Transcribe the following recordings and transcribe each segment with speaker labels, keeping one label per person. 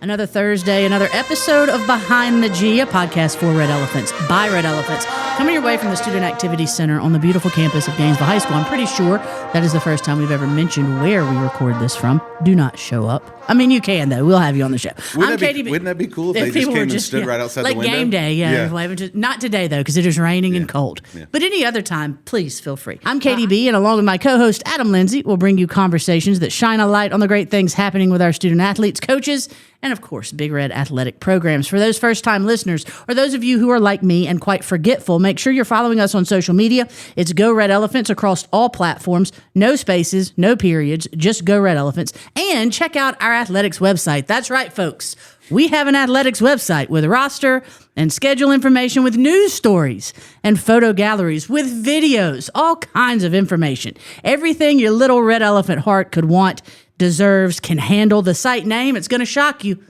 Speaker 1: Another Thursday, another episode of Behind the G, a podcast for Red Elephants, by Red Elephants, coming your way from the Student Activity Center on the beautiful campus of Gainesville High School. I'm pretty sure that is the first time we've ever mentioned where we record this from. Do not show up. I mean, you can, though. We'll have you on the show.
Speaker 2: Wouldn't that be cool if they just came and stood right outside the window?
Speaker 1: Like game day, yeah. Not today, though, because it is raining and cold.
Speaker 2: Yeah.
Speaker 1: But any other time, please feel free. I'm KDB, and along with my co-host, Adam Lindsey, we'll bring you conversations that shine a light on the great things happening with our student athletes, coaches, and, of course, Big Red athletic programs. For those first-time listeners, or those of you who are like me and quite forgetful, make sure you're following us on social media. It's Go Red Elephants across all platforms. No spaces, no periods, just Go Red Elephants. And check out our athletics website. That's right, folks. We have an athletics website with a roster and schedule information, with news stories and photo galleries, with videos, all kinds of information. Everything your little red elephant heart could want, deserves, can handle. The site name, it's going to shock you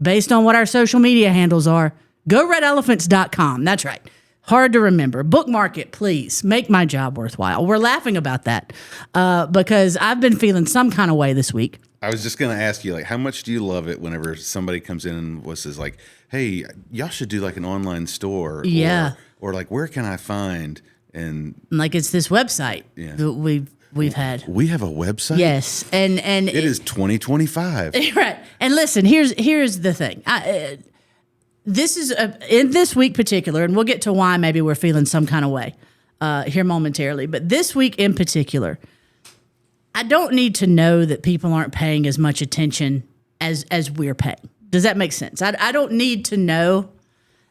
Speaker 1: based on what our social media handles are. GoRedElephants.com. That's right. Hard to remember. Bookmark it, please. Make my job worthwhile. We're laughing about that because I've been feeling some kind of way this week.
Speaker 2: I was just going to ask you, like, how much do you love it whenever somebody comes in and says, like, hey, y'all should do like an online store.
Speaker 1: Yeah.
Speaker 2: Or like, where can I find? And
Speaker 1: like, it's this website that we've had.
Speaker 2: We have a website?
Speaker 1: Yes. And
Speaker 2: it is 2025.
Speaker 1: Right. And listen, here's the thing. This is in this week particular, and we'll get to why maybe we're feeling some kind of way here momentarily. But this week in particular, I don't need to know that people aren't paying as much attention as we're paying. Does that make sense? I don't need to know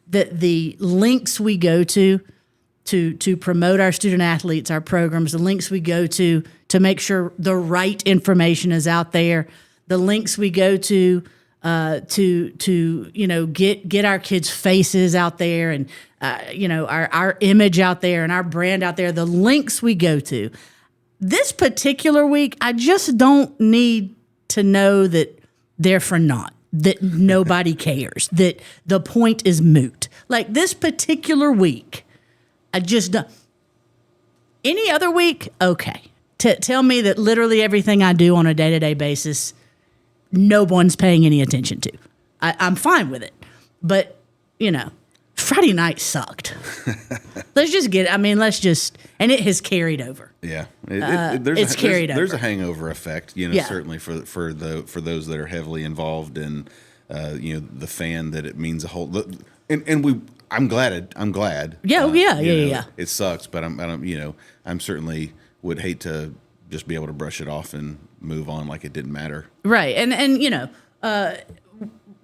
Speaker 1: that the links we go to promote our student athletes, our programs, the links we go to make sure the right information is out there, the links we go to get our kids' faces out there and our image out there and our brand out there, the links we go to. This particular week, I just don't need to know that they're for naught, that nobody cares, that the point is moot. Like this particular week, I just don't. Any other week, okay. Tell me that literally everything I do on a day-to-day basis, no one's paying any attention to. I'm fine with it. But, Friday night sucked. Let's just, and it has carried over.
Speaker 2: Yeah.
Speaker 1: It's carried over.
Speaker 2: There's a hangover effect, certainly for those that are heavily involved in, the fan that it means a whole, I'm glad.
Speaker 1: Yeah.
Speaker 2: It sucks, but I'm certainly would hate to just be able to brush it off and move on like it didn't matter.
Speaker 1: Right. And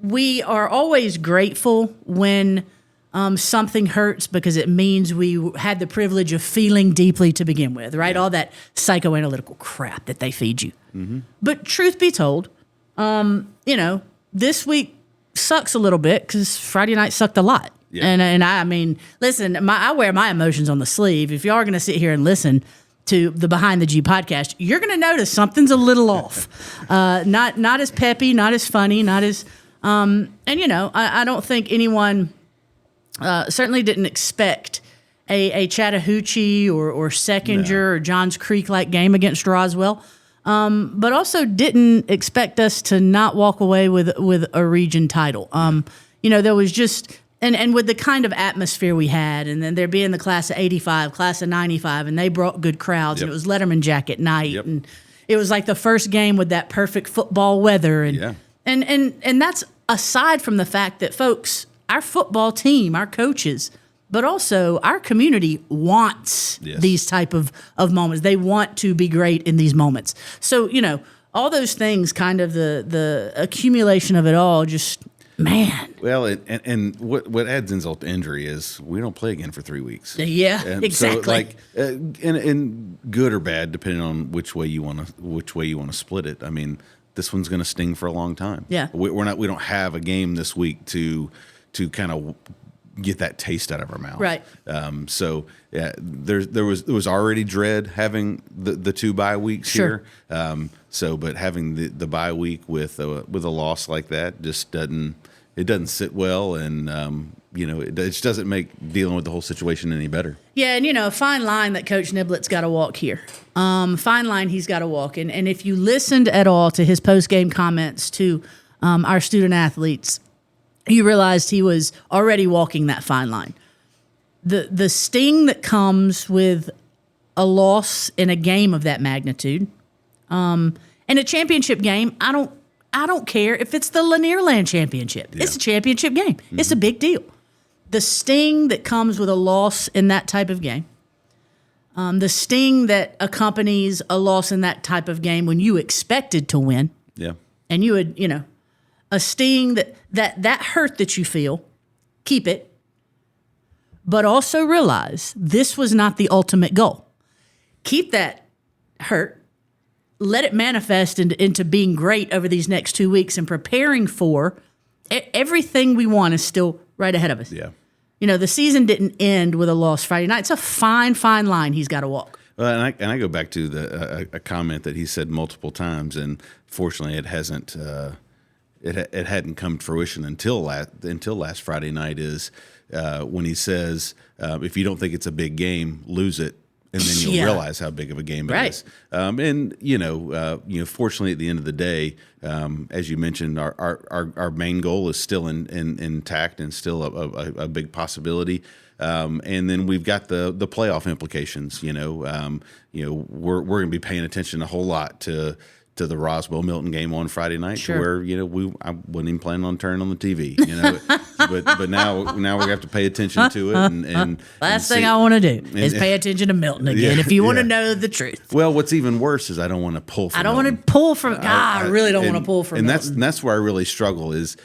Speaker 1: we are always grateful when something hurts because it means we had the privilege of feeling deeply to begin with, right? Yeah. All that psychoanalytical crap that they feed you. Mm-hmm. But truth be told, this week sucks a little bit because Friday night sucked a lot. Yeah. And I mean, listen, I wear my emotions on the sleeve. If y'all are going to sit here and listen to the Behind the G podcast, you're going to notice something's a little off. Not as peppy, not as funny, not as I don't think anyone certainly didn't expect a Chattahoochee or Seconder or Johns Creek like game against Roswell, but also didn't expect us to not walk away with a region title. There was just. And with the kind of atmosphere we had, and then there being the class of 85, class of 95, and they brought good crowds, and it was Letterman jacket night, and it was like the first game with that perfect football weather, and that's aside from the fact that, folks, our football team, our coaches, but also our community wants these type of moments. They want to be great in these moments. So, all those things, kind of the accumulation of it all, just... Man.
Speaker 2: Well, and what adds insult to injury is we don't play again for 3 weeks.
Speaker 1: Yeah,
Speaker 2: and
Speaker 1: exactly.
Speaker 2: So and good or bad, depending on which way you want to split it. I mean, this one's going to sting for a long time.
Speaker 1: Yeah,
Speaker 2: we don't have a game this week to kind of get that taste out of our mouth.
Speaker 1: Right.
Speaker 2: So yeah, there was already dread having the 2 bye weeks here. But having the bye week with a loss like that just doesn't sit well, and it just doesn't make dealing with the whole situation any better.
Speaker 1: Yeah, and a fine line that Coach Niblett's got to walk here. Fine line he's got to walk, and if you listened at all to his post game comments to our student athletes, he realized he was already walking that fine line. The sting that comes with a loss in a game of that magnitude, in a championship game, I don't care if it's the Lanier Land Championship. Yeah. It's a championship game. Mm-hmm. It's a big deal. The sting that comes with a loss in that type of game, the sting that accompanies a loss in that type of game when you expected to win, and you would, a sting that hurt that you feel, keep it, but also realize this was not the ultimate goal. Keep that hurt, let it manifest into being great over these next 2 weeks and preparing for everything we want is still right ahead of us.
Speaker 2: Yeah.
Speaker 1: The season didn't end with a loss Friday night. It's a fine, fine line he's got to walk.
Speaker 2: Well, and I go back to a comment that he said multiple times, and fortunately, it hasn't. It hadn't come to fruition until last Friday night. Is when he says, "If you don't think it's a big game, lose it, and then you'll realize how big of a game it is." And fortunately, at the end of the day, as you mentioned, our main goal is still intact and still a big possibility. And then we've got the playoff implications. We're going to be paying attention a whole lot to the Roswell Milton game on Friday night,
Speaker 1: sure.
Speaker 2: To where I wasn't even planning on turning on the TV. But now we have to pay attention to it. And
Speaker 1: last thing I want to do is pay attention to Milton again. If you want to know the truth.
Speaker 2: Well, what's even worse is I don't want to pull from.
Speaker 1: I don't want to pull from. I really don't want to pull from.
Speaker 2: And
Speaker 1: Milton.
Speaker 2: that's where I really struggle. Is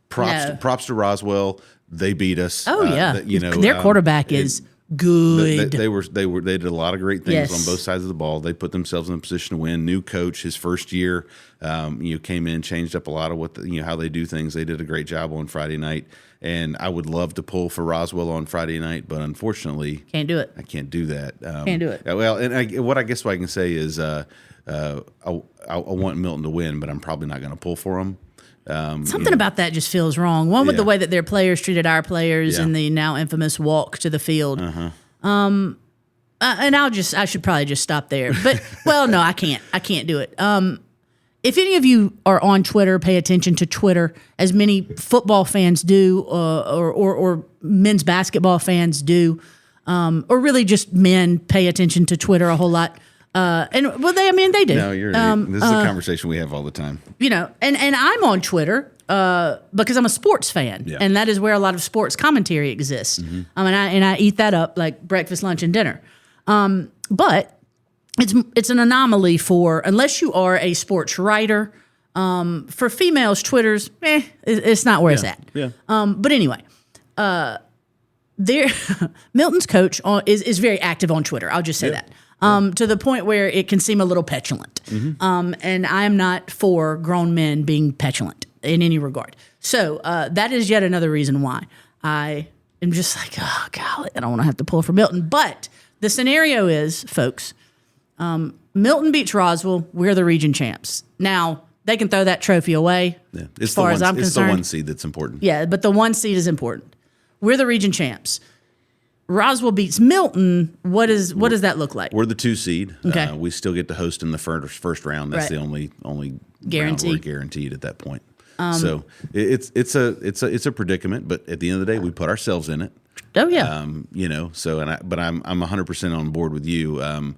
Speaker 2: props to Roswell. They beat us.
Speaker 1: Oh yeah, their quarterback is good.
Speaker 2: They did a lot of great things on both sides of the ball. They put themselves in a position to win. New coach, his first year, came in, changed up a lot of what how they do things. They did a great job on Friday night, and I would love to pull for Roswell on Friday night, but unfortunately,
Speaker 1: can't do it.
Speaker 2: I can't do that.
Speaker 1: Can't do it.
Speaker 2: Well, and I guess what I can say is I want Milton to win, but I'm probably not going to pull for them.
Speaker 1: Something about that just feels wrong. One, with the way that their players treated our players in the now infamous walk to the field. And I should probably just stop there. But no, I can't do it. If any of you are on Twitter, pay attention to Twitter, as many football fans do, or men's basketball fans do, or really just men pay attention to Twitter a whole lot. They do.
Speaker 2: No, this is a conversation we have all the time.
Speaker 1: And I'm on Twitter because I'm a sports fan, and that is where a lot of sports commentary exists. Mm-hmm. And I eat that up like breakfast, lunch, and dinner. But it's an anomaly unless you are a sports writer. For females, Twitter's it's not where it's at.
Speaker 2: Yeah.
Speaker 1: But anyway, Milton's coach is very active on Twitter. I'll just say that. To the point where it can seem a little petulant. Mm-hmm. And I am not for grown men being petulant in any regard. So that is yet another reason why I am just like, oh, golly, I don't want to have to pull for Milton. But the scenario is, folks, Milton beats Roswell. We're the region champs. Now, they can throw that trophy away as far as I'm concerned.
Speaker 2: It's the one seed that's important.
Speaker 1: Yeah, but the one seed is important. We're the region champs. Roswell beats Milton. What does that look like?
Speaker 2: We're the 2 seed.
Speaker 1: Okay.
Speaker 2: We still get to host in the first round. That's the only
Speaker 1: guarantee.
Speaker 2: Round we're guaranteed at that point. So it's a predicament, but at the end of the day, we put ourselves in it.
Speaker 1: Oh yeah.
Speaker 2: I'm 100% on board with you.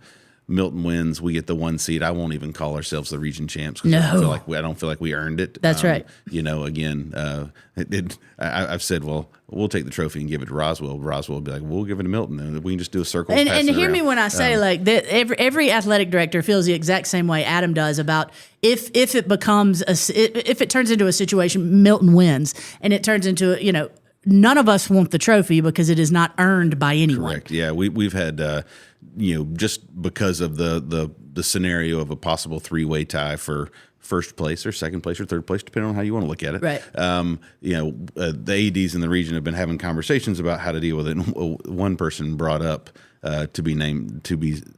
Speaker 2: Milton wins, we get the 1 seed. I won't even call ourselves the region champs because I don't feel like we earned it.
Speaker 1: That's right.
Speaker 2: I've said, well, we'll take the trophy and give it to Roswell. Roswell will be like, we'll give it to Milton, and we can just do a circle.
Speaker 1: And hear me when I say that every athletic director feels the exact same way Adam does about if it becomes if it turns into a situation Milton wins and it turns into none of us want the trophy because it is not earned by anyone.
Speaker 2: Correct. Yeah, we've had just because of the scenario of a possible 3-way tie for first place or second place or third place, depending on how you want to look at it.
Speaker 1: Right.
Speaker 2: The ADs in the region have been having conversations about how to deal with it. And one person brought up to be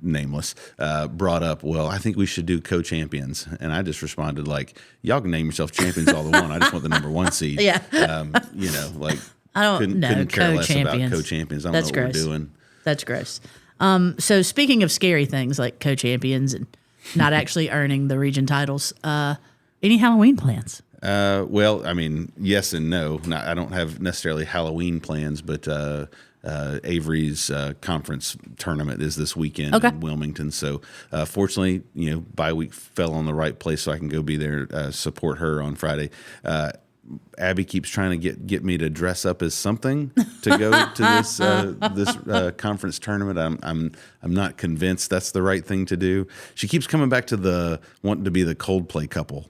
Speaker 2: nameless, brought up, well, I think we should do co-champions. And I just responded like, y'all can name yourself champions all the want. I just want the number 1 seed.
Speaker 1: Yeah.
Speaker 2: I couldn't care less about co-champions. I don't know what we're doing.
Speaker 1: That's gross. So speaking of scary things like co-champions and not actually earning the region titles, Any Halloween plans?
Speaker 2: Well, I mean, yes and no. I don't have necessarily Halloween plans, but Avery's conference tournament is this weekend in Wilmington. So fortunately, bye week fell on the right place, so I can go be there, support her on Friday. Abby keeps trying to get me to dress up as something to go to this conference tournament. I'm not convinced that's the right thing to do. She keeps coming back to wanting to be the Coldplay couple,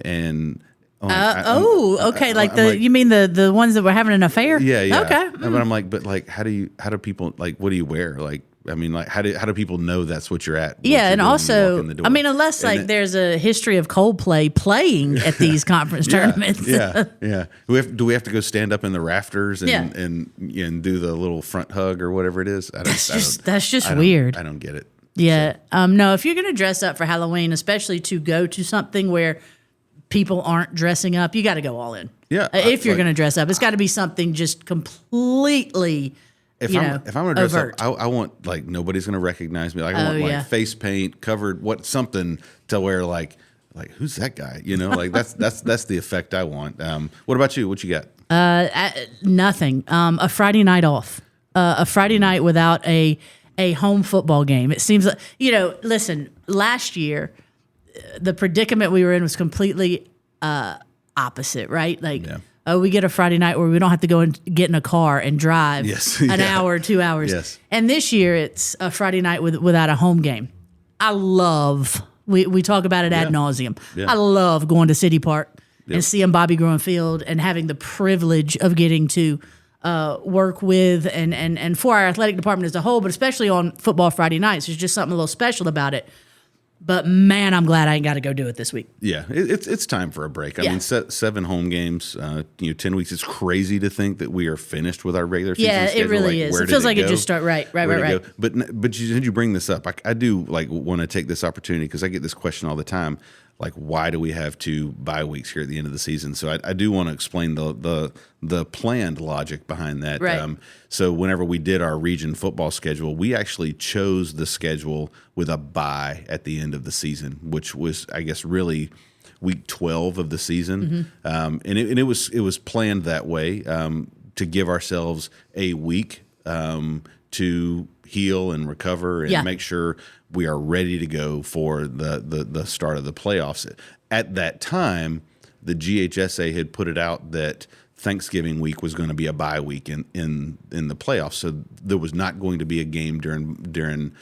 Speaker 2: and you mean the ones that were having an affair? Yeah.
Speaker 1: Okay.
Speaker 2: But I'm like, how do people, like, what do you wear? Like, I mean, like, how do people know that's what you're at?
Speaker 1: Yeah, and also, I mean, unless there's a history of Coldplay playing at these conference tournaments.
Speaker 2: Yeah. Do we have to go stand up in the rafters and do the little front hug or whatever it is?
Speaker 1: That's just weird.
Speaker 2: I don't get it.
Speaker 1: Yeah. So. No, if you're going to dress up for Halloween, especially to go to something where people aren't dressing up, you got to go all in.
Speaker 2: Yeah.
Speaker 1: If you're going to dress up, it's got to be something just completely. If I'm
Speaker 2: going to dress up, I want, like, nobody's going to recognize me. Like, I want face paint covered, something to wear, like who's that guy? Like that's the effect I want. What about you? What you got?
Speaker 1: Nothing. A Friday night off. A Friday night without a home football game. It seems like, listen, last year the predicament we were in was completely opposite, right? Like. Yeah. We get a Friday night where we don't have to go and get in a car and drive an hour, 2 hours.
Speaker 2: Yes.
Speaker 1: And this year it's a Friday night without a home game. I love, we talk about it ad nauseum. Yeah. I love going to City Park and seeing Bobby Gruen Field and having the privilege of getting to work with and for our athletic department as a whole, but especially on football Friday nights. There's just something a little special about it. But man, I'm glad I ain't got to go do it this week.
Speaker 2: Yeah, it's time for a break. I mean, 7 home games, 10 weeks. It's crazy to think that we are finished with our regular season schedule.
Speaker 1: Yeah, it really is. It feels like it just started. Right.
Speaker 2: But you bring this up. I do want to take this opportunity because I get this question all the time. Like, why do we have 2 bye weeks here at the end of the season? So I do want to explain the planned logic behind that.
Speaker 1: Right.
Speaker 2: So whenever we did our region football schedule, we actually chose the schedule with a bye at the end of the season, which was, I guess, really week 12 of the season. Mm-hmm. And it was planned that way to give ourselves a week to heal and recover and make sure we are ready to go for the start of the playoffs. At that time, the GHSA had put it out that Thanksgiving week was going to be a bye week in the playoffs, so there was not going to be a game during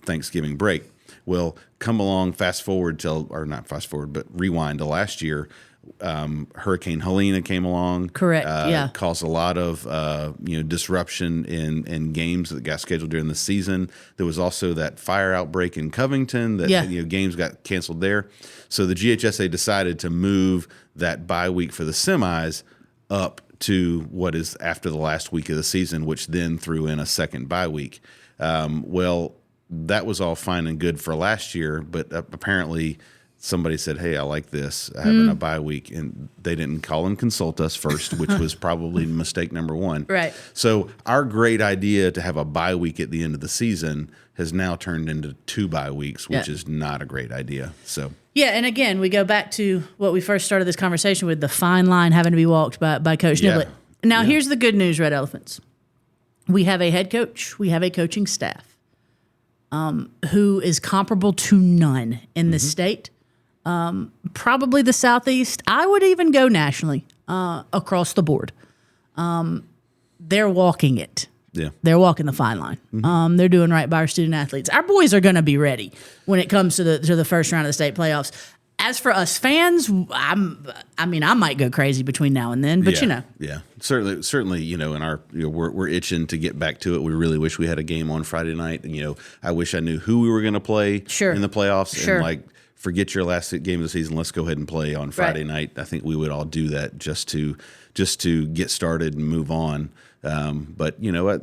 Speaker 2: Thanksgiving break. Well, rewind to last year. Hurricane Helena came along.
Speaker 1: Correct.
Speaker 2: Caused a lot of disruption in games that got scheduled during the season. There was also that fire outbreak in Covington that games got canceled there. So the GHSA decided to move that bye week for the semis up to what is after the last week of the season, which then threw in a second bye week. Well, that was all fine and good for last year, but apparently somebody said, hey, I like this, having a bye week, and they didn't call and consult us first, which was probably mistake number one.
Speaker 1: Right.
Speaker 2: So our great idea to have a bye week at the end of the season has now turned into 2 bye weeks, which is not a great idea. So
Speaker 1: yeah, and again, we go back to what we first started this conversation with, the fine line having to be walked by Coach Niblett. Now, here's the good news, Red Elephants. We have a head coach. We have a coaching staff who is comparable to none in this state. Probably the Southeast. I would even go nationally across the board. They're walking it.
Speaker 2: Yeah,
Speaker 1: they're walking the fine line. Mm-hmm. They're doing right by our student athletes. Our boys are going to be ready when it comes to the first round of the state playoffs. As for us fans, I might go crazy between now and then, but
Speaker 2: certainly, in our we're itching to get back to it. We really wish we had a game on Friday night, and I wish I knew who we were going to play in the playoffs, and forget your last game of the season. Let's go ahead and play on Friday night. I think we would all do that just to get started and move on. But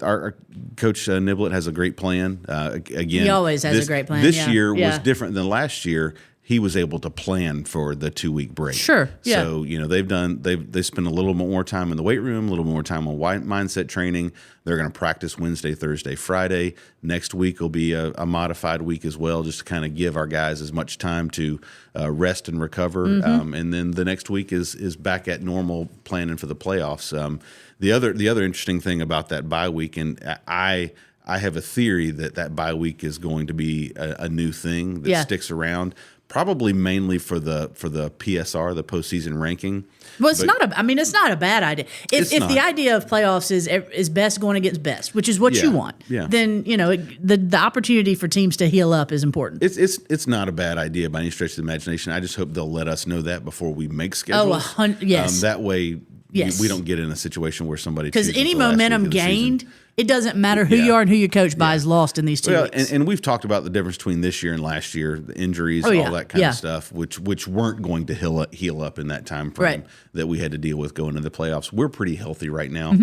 Speaker 2: our coach Niblett has a great plan. Again,
Speaker 1: he always has a great plan.
Speaker 2: This year was different than last year. he was able to plan for the 2-week break.
Speaker 1: Sure. Yeah.
Speaker 2: So, they spend a little bit more time in the weight room, a little more time on mindset training. They're going to practice Wednesday, Thursday, Friday. Next week will be a modified week as well, just to kind of give our guys as much time to rest and recover. And then the next week is back at normal planning for the playoffs. The other interesting thing about that bye week, and I have a theory that bye week is going to be a new thing that sticks around. Probably mainly for the PSR, the postseason ranking.
Speaker 1: Well, it's not a bad idea. If the idea of playoffs is best going against best, which is what you want, then the opportunity for teams to heal up is important.
Speaker 2: It's not a bad idea by any stretch of the imagination. I just hope they'll let us know that before we make schedules.
Speaker 1: Yes.
Speaker 2: That way, we don't get in a situation where somebody,
Speaker 1: because any momentum gained, it doesn't matter who you are and who you're coached by is lost in these 2 weeks.
Speaker 2: And we've talked about the difference between this year and last year, the injuries, all that kind of stuff, which weren't going to heal up in that time frame that we had to deal with going into the playoffs. We're pretty healthy right now,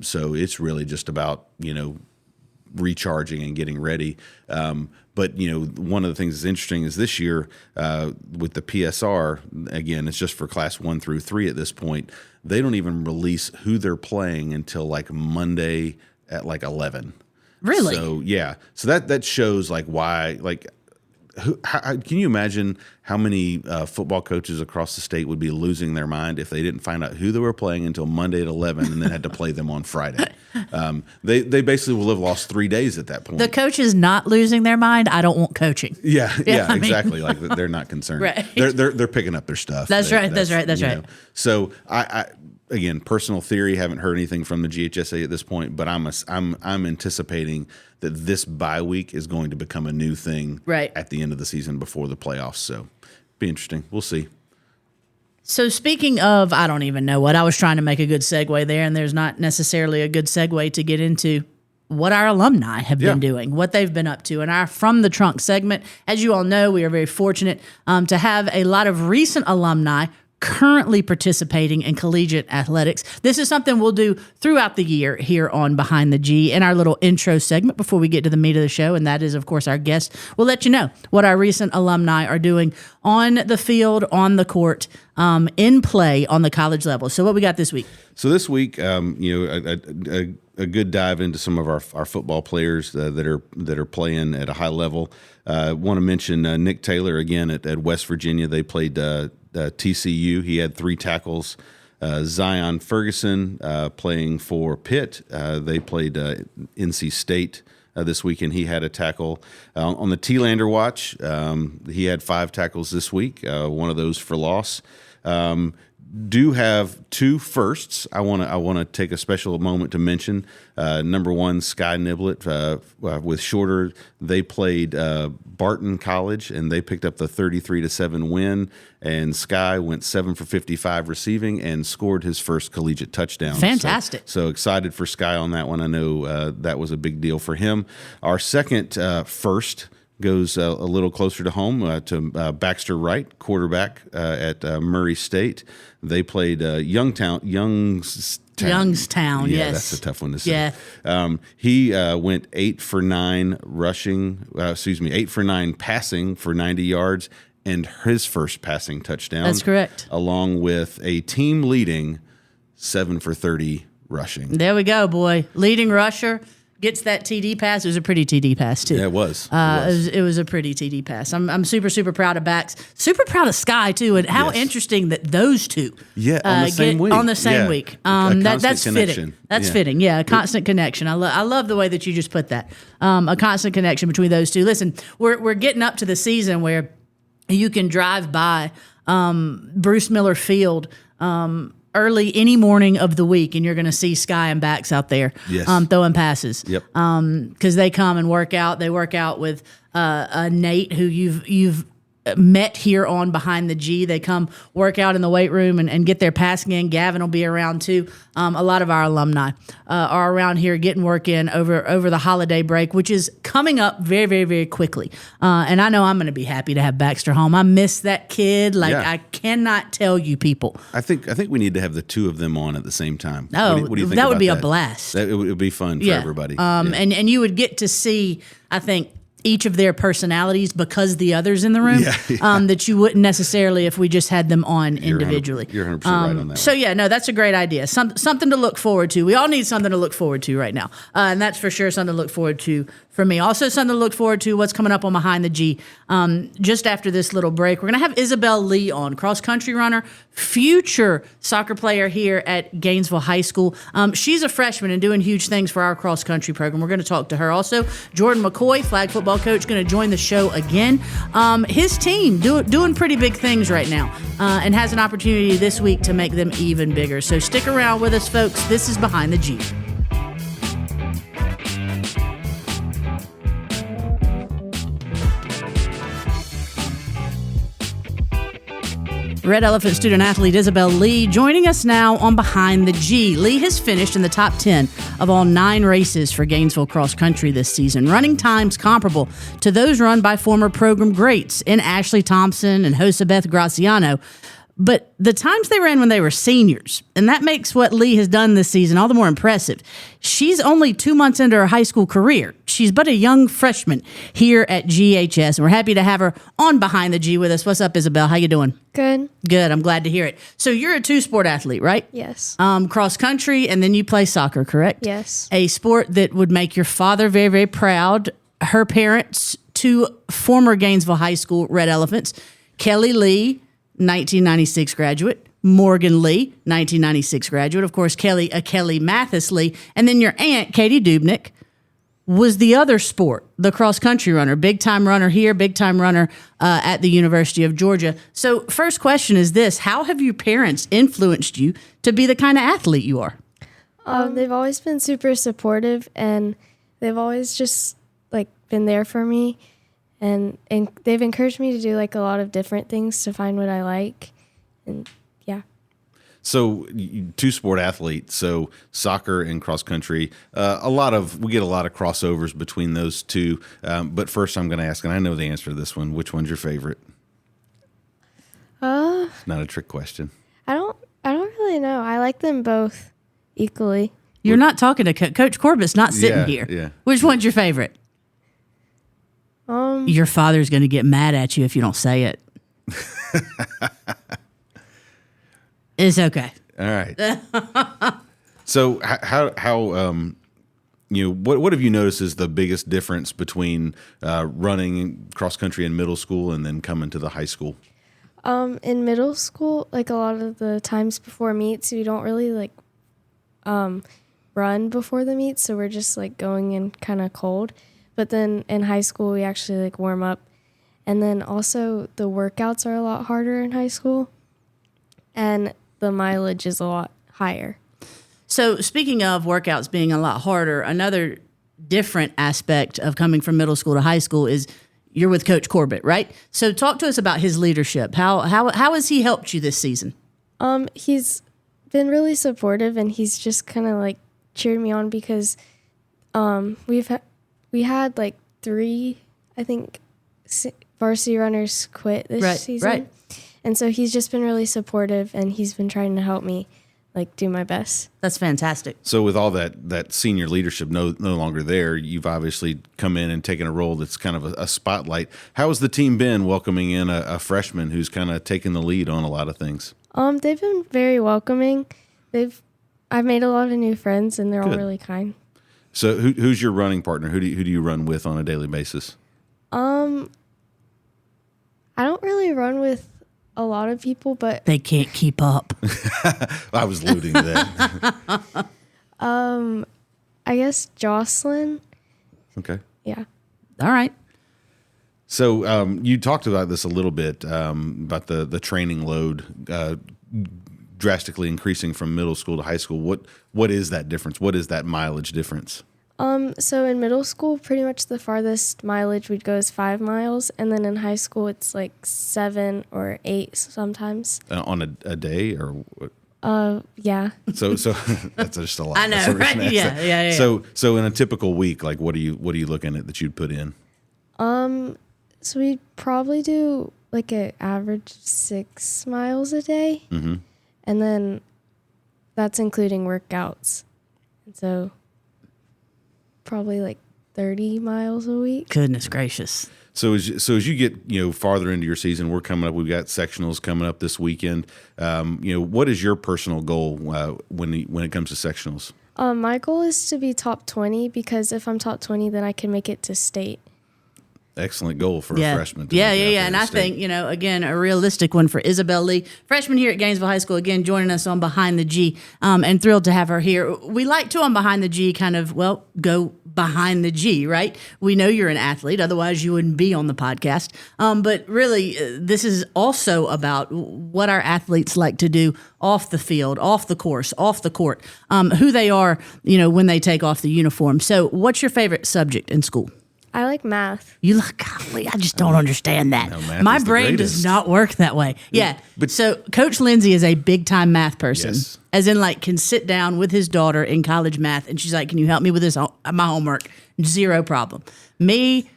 Speaker 2: so it's really just about recharging and getting ready. But one of the things that's interesting is this year with the PSR, again, it's just for class 1 through 3 at this point. They don't even release who they're playing until like Monday at like 11.
Speaker 1: Really?
Speaker 2: So that shows like why, like, can you imagine how many football coaches across the state would be losing their mind if they didn't find out who they were playing until Monday at 11 and then had to play them on Friday? They basically will have lost 3 days at that point.
Speaker 1: The coach is not losing their mind. I don't want coaching.
Speaker 2: Yeah, exactly. Like they're not concerned.
Speaker 1: Right.
Speaker 2: They're picking up their stuff.
Speaker 1: That's right.
Speaker 2: So I again, personal theory, haven't heard anything from the GHSA at this point, but I'm anticipating that this bye week is going to become a new thing at the end of the season before the playoffs. So be interesting. We'll see.
Speaker 1: So speaking of, I don't even know what, I was trying to make a good segue there, and there's not necessarily a good segue to get into what our alumni have been doing, what they've been up to. In our From the Trunk segment, as you all know, we are very fortunate to have a lot of recent alumni currently participating in collegiate athletics. This is something we'll do throughout the year here on Behind the G in our little intro segment before we get to the meat of the show, and that is, of course, our guest. We'll let you know what our recent alumni are doing on the field, on the court, in play on the college level. So what we got this week? So
Speaker 2: this week, a good dive into some of our football players that are playing at a high level. Want to mention Nick Taylor again at West Virginia. They played TCU. He had 3 tackles. Zion Ferguson playing for Pitt. They played NC State this weekend. He had a tackle. On the T-Lander watch, he had 5 tackles this week, one of those for loss. Do have 2 firsts. I want to take a special moment to mention. Number 1, Sky Niblett with Shorter. They played Barton College, and they picked up the 33-7 win. And Sky went 7 for 55 receiving and scored his first collegiate touchdown.
Speaker 1: Fantastic!
Speaker 2: So excited for Sky on that one. I know that was a big deal for him. Our second first goes a little closer to home to Baxter Wright, quarterback at Murray State. They played Youngstown.
Speaker 1: Youngstown,
Speaker 2: yeah,
Speaker 1: yes.
Speaker 2: That's a tough one to say. Yeah. He went 8 for 9 passing for 90 yards and his first passing touchdown.
Speaker 1: That's correct.
Speaker 2: Along with a team leading 7 for 30 rushing.
Speaker 1: There we go, boy. Leading rusher. Gets that TD pass. It was a pretty TD pass, too.
Speaker 2: Yeah, it was.
Speaker 1: It was a pretty TD pass. I'm super, super proud of Bax. Super proud of Sky, too. And how interesting that those two
Speaker 2: on the same week.
Speaker 1: On the same week. That's
Speaker 2: connection.
Speaker 1: Fitting. That's fitting. Yeah, a constant connection. I love the way that you just put that. A constant connection between those two. Listen, we're getting up to the season where you can drive by Bruce Miller Field early any morning of the week, and you're going to see Sky and Bax out there throwing passes.
Speaker 2: Yep.
Speaker 1: Because they come and work out. They work out with Nate, who you've met here on Behind the G. They come work out in the weight room and get their passing in. Gavin will be around too. A lot of our alumni are around here getting work in over the holiday break, which is coming up very, very, very quickly. And I know I'm going to be happy to have Baxter home. I miss that kid. I cannot tell you people.
Speaker 2: I think we need to have the 2 of them on at the same time.
Speaker 1: Oh,
Speaker 2: what do you think
Speaker 1: that would
Speaker 2: about
Speaker 1: be
Speaker 2: that?
Speaker 1: a blast.
Speaker 2: It would be fun for everybody.
Speaker 1: And you would get to see, I think, each of their personalities because the other's in the room that you wouldn't necessarily if we just had them on individually.
Speaker 2: You're 100% right on that.
Speaker 1: So yeah, no, that's a great idea. Something to look forward to. We all need something to look forward to right now, and that's for sure something to look forward to for me. Also, something to look forward to. What's coming up on Behind the G? Just after this little break, we're gonna have Isabel Lee on, cross country runner, future soccer player here at Gainesville High School. She's a freshman and doing huge things for our cross country program. We're going to talk to her. Also, Jordan McCoy, flag football coach, going to join the show again. His team doing pretty big things right now and has an opportunity this week to make them even bigger. So stick around with us, folks. This is Behind the G. Red Elephant student athlete Isabel Lee joining us now on Behind the G. Lee has finished in the top 10 of all 9 races for Gainesville cross country this season, running times comparable to those run by former program greats in Ashley Thompson and Josebeth Graciano. But the times they ran when they were seniors, and that makes what Lee has done this season all the more impressive. She's only 2 months into her high school career. She's but a young freshman here at GHS, and we're happy to have her on Behind the G with us. What's up, Isabel? How you doing?
Speaker 3: Good.
Speaker 1: Good. I'm glad to hear it. So you're a 2-sport athlete, right?
Speaker 3: Yes.
Speaker 1: Cross country, and then you play soccer, correct?
Speaker 3: Yes.
Speaker 1: A sport that would make your father very, very proud. Her parents, 2 former Gainesville High School Red Elephants, Kelly Lee, 1996 graduate, Morgan Lee, 1996 graduate, of course, Kelly Mathis Lee, and then your aunt, Katie Dubnik, was the other sport, the cross-country runner, big-time runner here, big-time runner at the University of Georgia. So first question is this: how have your parents influenced you to be the kind of athlete you are?
Speaker 3: They've always been super supportive, and they've always just, been there for me. And they've encouraged me to do a lot of different things to find what I like, and yeah.
Speaker 2: So, 2-sport athlete. So, soccer and cross country. We get a lot of crossovers between those two. But first, I'm going to ask, and I know the answer to this one. Which one's your favorite? Not a trick question.
Speaker 3: I don't really know. I like them both equally.
Speaker 1: You're not talking to Coach Corbett's not sitting here.
Speaker 2: Yeah.
Speaker 1: Which one's your favorite? Your father's going to get mad at you if you don't say it. It's okay.
Speaker 2: All right. So how what have you noticed is the biggest difference between running cross country in middle school and then coming to the high school?
Speaker 3: In middle school, a lot of the times before meets, we don't really run before the meets, so we're just going in kind of cold. But then in high school, we actually warm up. And then also the workouts are a lot harder in high school. And the mileage is a lot higher.
Speaker 1: So speaking of workouts being a lot harder, another different aspect of coming from middle school to high school is you're with Coach Corbett, right? So talk to us about his leadership. How has he helped you this season?
Speaker 3: He's been really supportive, and he's just kind of cheered me on because we had 3, I think, varsity runners quit this season. Right. And so he's just been really supportive, and he's been trying to help me do my best.
Speaker 1: That's fantastic.
Speaker 2: So with all that senior leadership no longer there, you've obviously come in and taken a role that's kind of a spotlight. How has the team been welcoming in a freshman who's kind of taking the lead on a lot of things?
Speaker 3: They've been very welcoming. I've made a lot of new friends, and they're all really kind.
Speaker 2: So who's your running partner? Who do you run with on a daily basis?
Speaker 3: I don't really run with a lot of people, but
Speaker 1: they can't keep up.
Speaker 2: I was alluding to that.
Speaker 3: I guess Jocelyn.
Speaker 2: Okay.
Speaker 3: Yeah.
Speaker 1: All right.
Speaker 2: So you talked about this a little bit about the training load drastically increasing from middle school to high school. What is that difference? What is that mileage difference?
Speaker 3: So in middle school, pretty much the farthest mileage we'd go is 5 miles, and then in high school it's 7 or 8 sometimes.
Speaker 2: On a day or what?
Speaker 3: Yeah.
Speaker 2: So that's just a lot.
Speaker 1: I know, right? Yeah.
Speaker 2: So in a typical week, what are you looking at that you'd put in?
Speaker 3: So we'd probably do an average 6 miles a day, and then that's including workouts, and so probably 30 miles a week.
Speaker 1: Goodness gracious.
Speaker 2: So as you get farther into your season, we're coming up. We've got sectionals coming up this weekend. What is your personal goal when it comes to sectionals?
Speaker 3: My goal is to be top 20 because if I'm top 20, then I can make it to state.
Speaker 2: Excellent goal for a freshman.
Speaker 1: Yeah. And I think, again, a realistic one for Isabel Lee, freshman here at Gainesville High School, again, joining us on Behind the G, and thrilled to have her here. We like to, on Behind the G, kind of, go behind the G, right? We know you're an athlete, otherwise you wouldn't be on the podcast. But really, this is also about what our athletes like to do off the field, off the course, off the court, who they are, when they take off the uniform. So what's your favorite subject in school?
Speaker 3: I like math.
Speaker 1: You look, golly, I just don't understand that.
Speaker 2: No,
Speaker 1: my brain does not work that way. Yeah. So Coach Lindsey is a big time math person, as in can sit down with his daughter in college math. And she's like, can you help me with this? My homework. Zero problem. Me,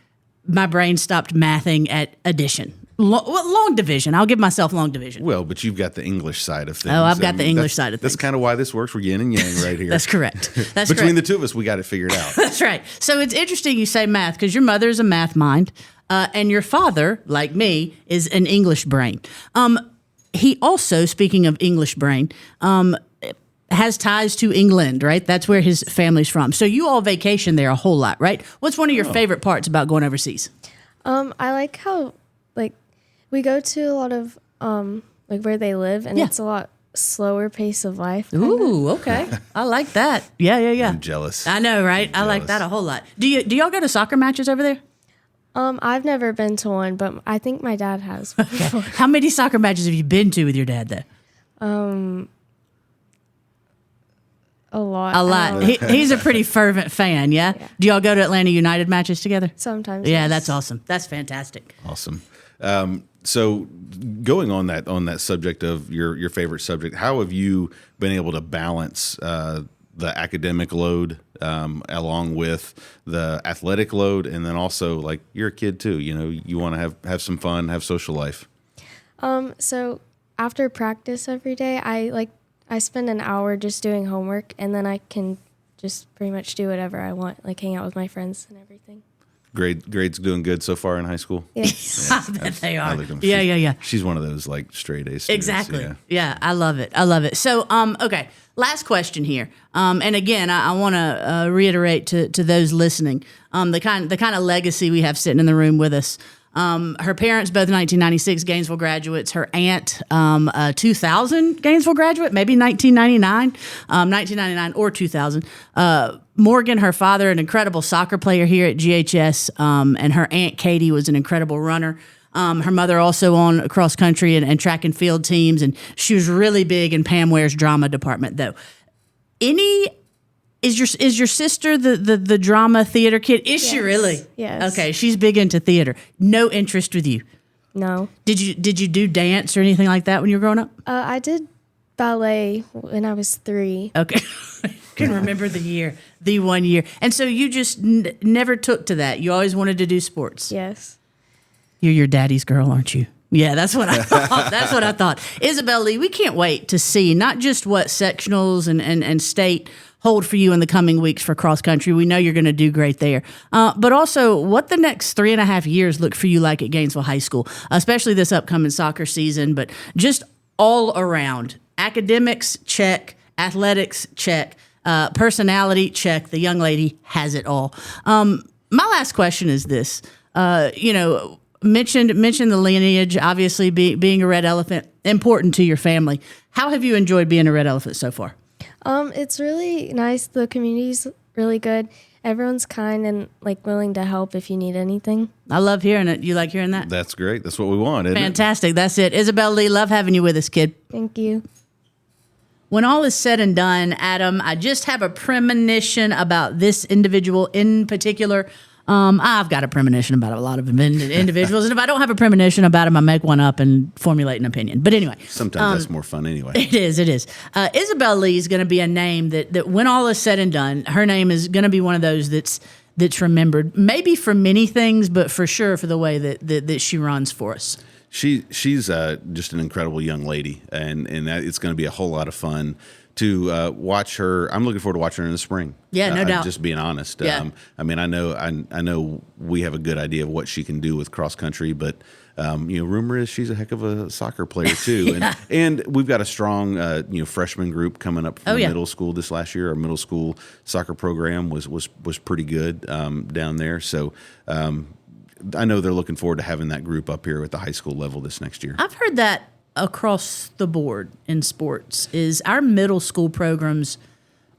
Speaker 1: my brain stopped mathing at addition. Long division. I'll give myself long division.
Speaker 2: Well, but you've got the English side of things.
Speaker 1: Oh, I've got the English side of things.
Speaker 2: That's kind of why this works. We're yin and yang right here.
Speaker 1: That's correct.
Speaker 2: Between the two of us, we got it figured out.
Speaker 1: That's right. So it's interesting you say math because your mother is a math mind, and your father, like me, is an English brain. He also, speaking of English brain, has ties to England, right? That's where his family's from. So you all vacation there a whole lot, right? What's one of your favorite parts about going overseas?
Speaker 3: I like how we go to a lot of where they live, and it's a lot slower pace of life.
Speaker 1: Ooh, okay. I like that. Yeah.
Speaker 2: I'm jealous.
Speaker 1: I know, right? I like that a whole lot. Do y'all go to soccer matches over there?
Speaker 3: I've never been to one, but I think my dad has.
Speaker 1: Okay. How many soccer matches have you been to with your dad, though?
Speaker 3: A lot.
Speaker 1: A lot. He's a pretty fervent fan, yeah? Do y'all go to Atlanta United matches together?
Speaker 3: Sometimes.
Speaker 1: Yeah,
Speaker 3: yes.
Speaker 1: that's awesome. That's fantastic.
Speaker 2: Awesome. So going on that subject of your favorite subject, how have you been able to balance the academic load along with the athletic load, and then also you're a kid too, you want to have some fun, have social life?
Speaker 3: So after practice every day, I spend an hour just doing homework, and then I can just pretty much do whatever I want, hang out with my friends and everything.
Speaker 2: Grades doing good so far in high school?
Speaker 3: Yes.
Speaker 1: I bet they are.
Speaker 2: Yeah. She's one of those straight A students.
Speaker 1: Exactly. Yeah, I love it. So, okay, last question here. And again, I want to reiterate to those listening the kind of legacy we have sitting in the room with us. Her parents, both 1996 Gainesville graduates. Her aunt, 2000 Gainesville graduate, maybe 1999 or 2000. Morgan, her father, an incredible soccer player here at GHS, and her aunt Katie was an incredible runner. Her mother also on cross country and track and field teams, and she was really big in Pam Ware's drama department, though. Is your sister the drama theater kid? Is she really?
Speaker 3: Yes.
Speaker 1: Okay, she's big into theater. No interest with you?
Speaker 3: No.
Speaker 1: Did you do dance or anything like that when you were growing up?
Speaker 3: I did ballet when I was 3.
Speaker 1: Okay. Can remember the 1 year. And so you just never took to that. You always wanted to do sports.
Speaker 3: Yes.
Speaker 1: You're your daddy's girl, aren't you? Yeah, that's what I thought. That's what I thought. Isabel Lee, we can't wait to see not just what sectionals and state hold for you in the coming weeks for cross country. We know you're going to do great there. But also what the next 3.5 years look for you like at Gainesville High School, especially this upcoming soccer season, but just all around. Academics, check. Athletics, check. Personality, check. The young lady has it all. My last question is this. Mentioned the lineage, obviously being a red elephant, important to your family. How have you enjoyed being a red elephant so far?
Speaker 3: It's really nice. The community's really good. Everyone's kind and willing to help if you need anything.
Speaker 1: I love hearing it. You like hearing that?
Speaker 2: That's great. That's what we want, isn't
Speaker 1: Fantastic. That's it. Isabel Lee, love having you with us, kid.
Speaker 3: Thank you.
Speaker 1: When all is said and done, Adam, I just have a premonition about this individual in particular. I've got a premonition about a lot of individuals, and if I don't have a premonition about them, I make one up and formulate an opinion. But anyway.
Speaker 2: Sometimes that's more fun anyway.
Speaker 1: It is. Isabel Lee is going to be a name that when all is said and done, her name is going to be one of those that's remembered, maybe for many things, but for sure for the way that she runs for us.
Speaker 2: She's just an incredible young lady, and that it's going to be a whole lot of fun to watch her. I'm looking forward to watching her in the spring.
Speaker 1: Yeah, no doubt.
Speaker 2: Just being honest.
Speaker 1: Yeah.
Speaker 2: I mean, I know we have a good idea of what she can do with cross country, but rumor is she's a heck of a soccer player too.
Speaker 1: Yeah.
Speaker 2: And we've got a strong freshman group coming up from middle school this last year. Our middle school soccer program was pretty good down there. So I know they're looking forward to having that group up here at the high school level this next year.
Speaker 1: I've heard that across the board in sports is our middle school programs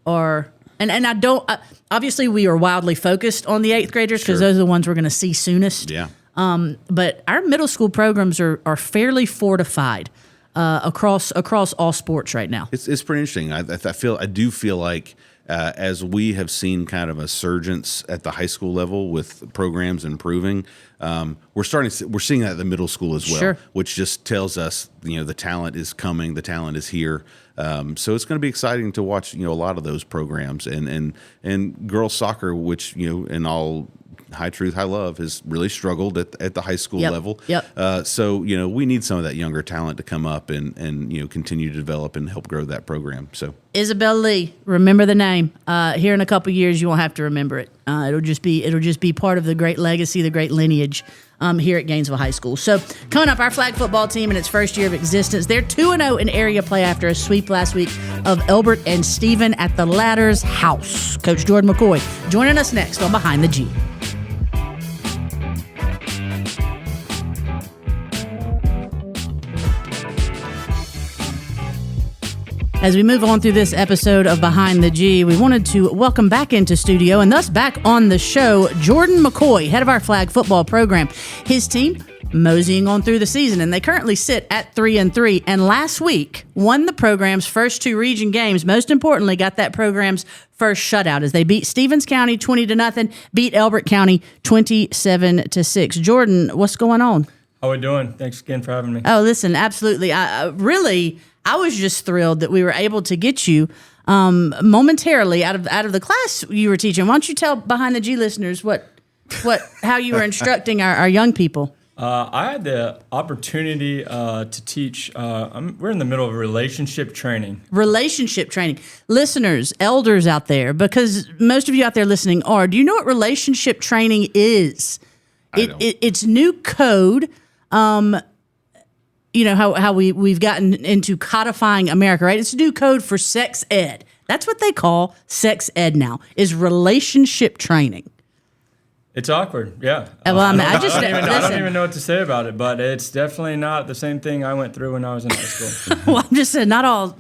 Speaker 1: are, and I don't, obviously we are wildly focused on the 8th graders because those are the ones we're going to see soonest.
Speaker 2: Yeah.
Speaker 1: But our middle school programs are fairly fortified across all sports right now.
Speaker 2: It's pretty interesting. I do feel like as we have seen kind of a surgence at the high school level with programs improving, we're seeing that at the middle school as well, which just tells us the talent is coming, the talent is here. So it's going to be exciting to watch a lot of those programs and girls soccer, which in all high truth, high love, has really struggled at the high school level.
Speaker 1: Yep.
Speaker 2: So we need some of that younger talent to come up and continue to develop and help grow that program. So
Speaker 1: Isabel Lee, remember the name. Here in a couple years, you won't have to remember it. It'll just be part of the great legacy, the great lineage here at Gainesville High School. So coming up, our flag football team in its first year of existence. They're 2-0 in area play after a sweep last week of Elbert and Stephen at the latter's house. Coach Jordan McCoy joining us next on Behind the G. As we move on through this episode of Behind the G, we wanted to welcome back into studio and thus back on the show, Jordan McCoy, head of our flag football program. His team moseying on through the season, and they currently sit at 3-3. And last week, won the program's first 2 region games. Most importantly, got that program's first shutout as they beat Stevens County 20-0, beat Elbert County 27-6. Jordan, what's going on?
Speaker 4: How are we doing? Thanks again for having me.
Speaker 1: Oh, listen, absolutely. I was just thrilled that we were able to get you momentarily out of the class you were teaching. Why don't you tell Behind the G listeners how you were instructing our young people?
Speaker 4: I had the opportunity to teach. We're in the middle of relationship training.
Speaker 1: Relationship training. Listeners, elders out there, because most of you out there listening are, do you know what relationship training is? It's new code. How we've gotten into codifying America, right? It's new code for sex ed. That's what they call sex ed now, is relationship training.
Speaker 4: It's awkward, yeah.
Speaker 1: Well,
Speaker 4: I don't even know what to say about it, but it's definitely not the same thing I went through when I was in high school.
Speaker 1: Well, I'm just saying, not all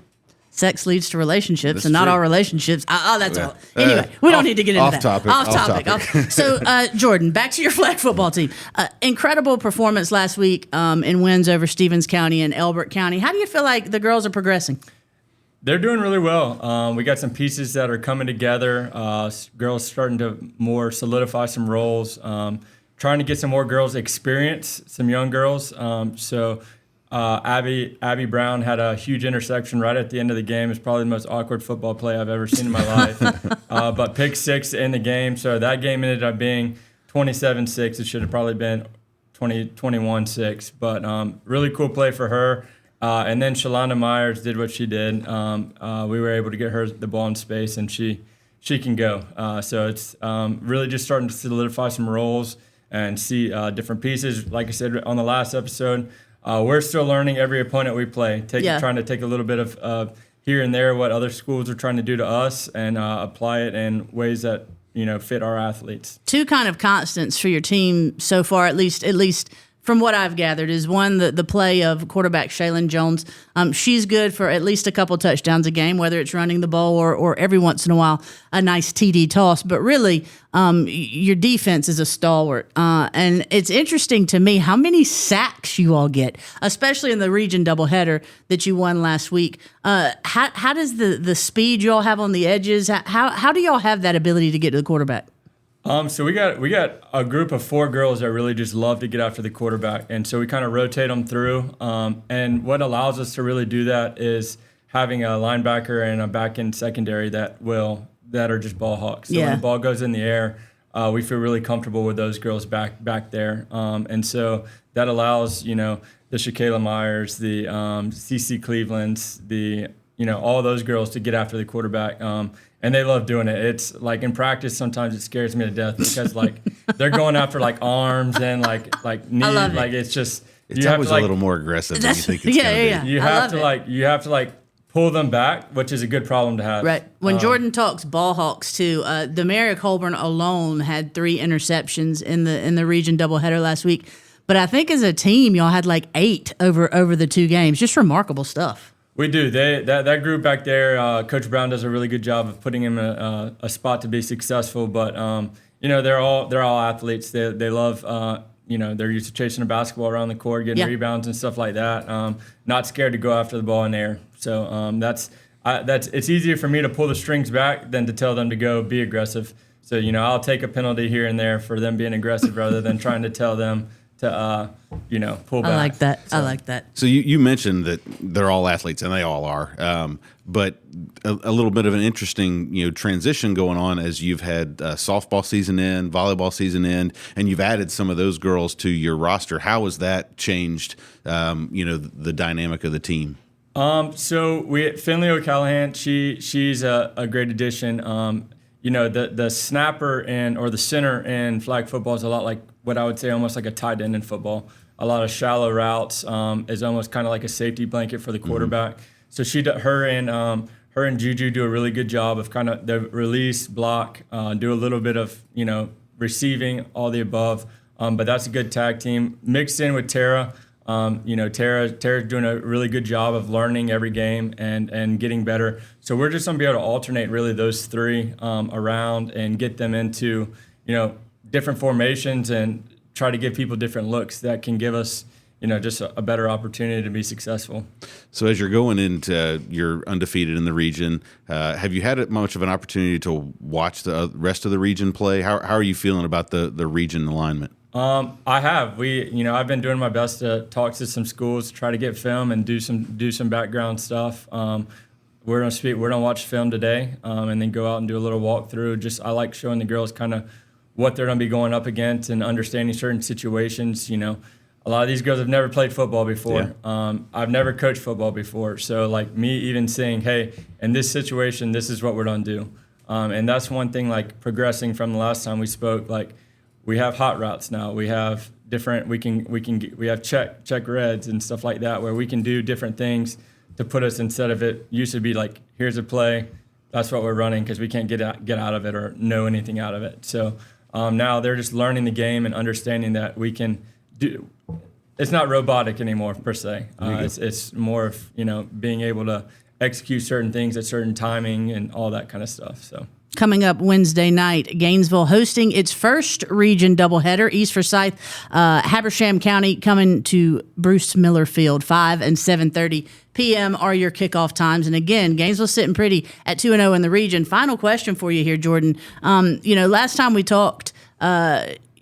Speaker 1: sex leads to relationships,
Speaker 2: That's
Speaker 1: and not
Speaker 2: true.
Speaker 1: all relationships. That's all. Anyway, we don't need to get into that.
Speaker 2: Off topic.
Speaker 1: So, Jordan, back to your flag football team. Incredible performance last week in wins over Stevens County and Elbert County. How do you feel like the girls are progressing?
Speaker 4: They're doing really well. We got some pieces that are coming together. Girls starting to more solidify some roles. Trying to get some more girls experience, some young girls. Abby Brown had a huge interception right at the end of the game. It's probably the most awkward football play I've ever seen in my life. But pick 6 in the game. So that game ended up being 27-6. It should have probably been 21-6. But really cool play for her. And then Shalonda Myers did what she did. We were able to get her the ball in space, and she can go. So it's really just starting to solidify some roles and see different pieces. Like I said on the last episode, we're still learning every opponent we play, trying to take a little bit of here and there what other schools are trying to do to us and apply it in ways that fit our athletes. 2
Speaker 1: kind of constants for your team so far, at least from what I've gathered, is one, the play of quarterback Shaylin Jones. She's good for at least a couple touchdowns a game, whether it's running the ball or every once in a while a nice TD toss. But really, your defense is a stalwart. And it's interesting to me how many sacks you all get, especially in the region doubleheader that you won last week. How does the speed you all have on the edges, how do y'all have that ability to get to the quarterback?
Speaker 4: So we got a group of 4 girls that really just love to get after the quarterback, and so we kind of rotate them through. And what allows us to really do that is having a linebacker and a back end secondary that are just ball hawks. So when the ball goes in the air, we feel really comfortable with those girls back there. And so that allows the Shaquela Myers, the CC Clevelands, the all those girls to get after the quarterback. And they love doing it. It's like in practice, sometimes it scares me to death because like they're going after like arms and like knees.
Speaker 1: I love it.
Speaker 4: Like it's just
Speaker 2: It's always a little more aggressive than you think it's going to be.
Speaker 4: You have to pull them back, which is a good problem to have.
Speaker 1: Right. When Jordan talks ball hawks too, Demaria Colburn alone had 3 interceptions in the region doubleheader last week. But I think as a team, y'all had like 8 over the 2 games. Just remarkable stuff.
Speaker 4: We do. That group back there, Coach Brown does a really good job of putting him in a spot to be successful. But they're all athletes. They love they're used to chasing a basketball around the court, getting rebounds and stuff like that. Not scared to go after the ball in the air. So it's easier for me to pull the strings back than to tell them to go be aggressive. So I'll take a penalty here and there for them being aggressive rather than trying to tell them to pull back.
Speaker 1: I like that. I like that.
Speaker 2: So you mentioned that they're all athletes, and they all are. But a little bit of an interesting transition going on as you've had softball season end, volleyball season end, and you've added some of those girls to your roster. How has that changed the dynamic of the team?
Speaker 4: So Finley O'Callahan, she's a great addition. The snapper or the center in flag football is a lot like what I would say almost like a tight end in football. A lot of shallow routes is almost kind of like a safety blanket for the quarterback. Mm-hmm. So her and Juju do a really good job of kind of the release, block, do a little bit of receiving, all the above. But that's a good tag team mixed in with Tara. Tara's doing a really good job of learning every game and getting better. So we're just going to be able to alternate really those 3 around and get them into, different formations and try to give people different looks that can give us, just a better opportunity to be successful.
Speaker 2: So as you're going into, you're undefeated in the region. Have you had much of an opportunity to watch the rest of the region play? How are you feeling about the region alignment?
Speaker 4: I have. I've been doing my best to talk to some schools, try to get film and do some background stuff. We're gonna watch film today, and then go out and do a little walkthrough. I like showing the girls kind of what they're gonna be going up against and understanding certain situations. A lot of these girls have never played football before. Yeah. I've never coached football before, so like me even saying, hey, in this situation, this is what we're gonna do, and that's one thing. Like progressing from the last time we spoke, like. We have hot routes now. We have different. We have check reds and stuff like that where we can do different things to put us instead of it used to be like here's a play, that's what we're running because we can't get out of it or know anything out of it. So now they're just learning the game and understanding that we can do. It's not robotic anymore per se. It's more of being able to execute certain things at certain timing and all that kind of stuff. So.
Speaker 1: Coming up Wednesday night, Gainesville hosting its first region doubleheader. East Forsyth, Habersham County coming to Bruce Miller Field. 5 and 7:30 p.m. are your kickoff times. And again, Gainesville's sitting pretty at 2-0 in the region. Final question for you here, Jordan. Last time we talked,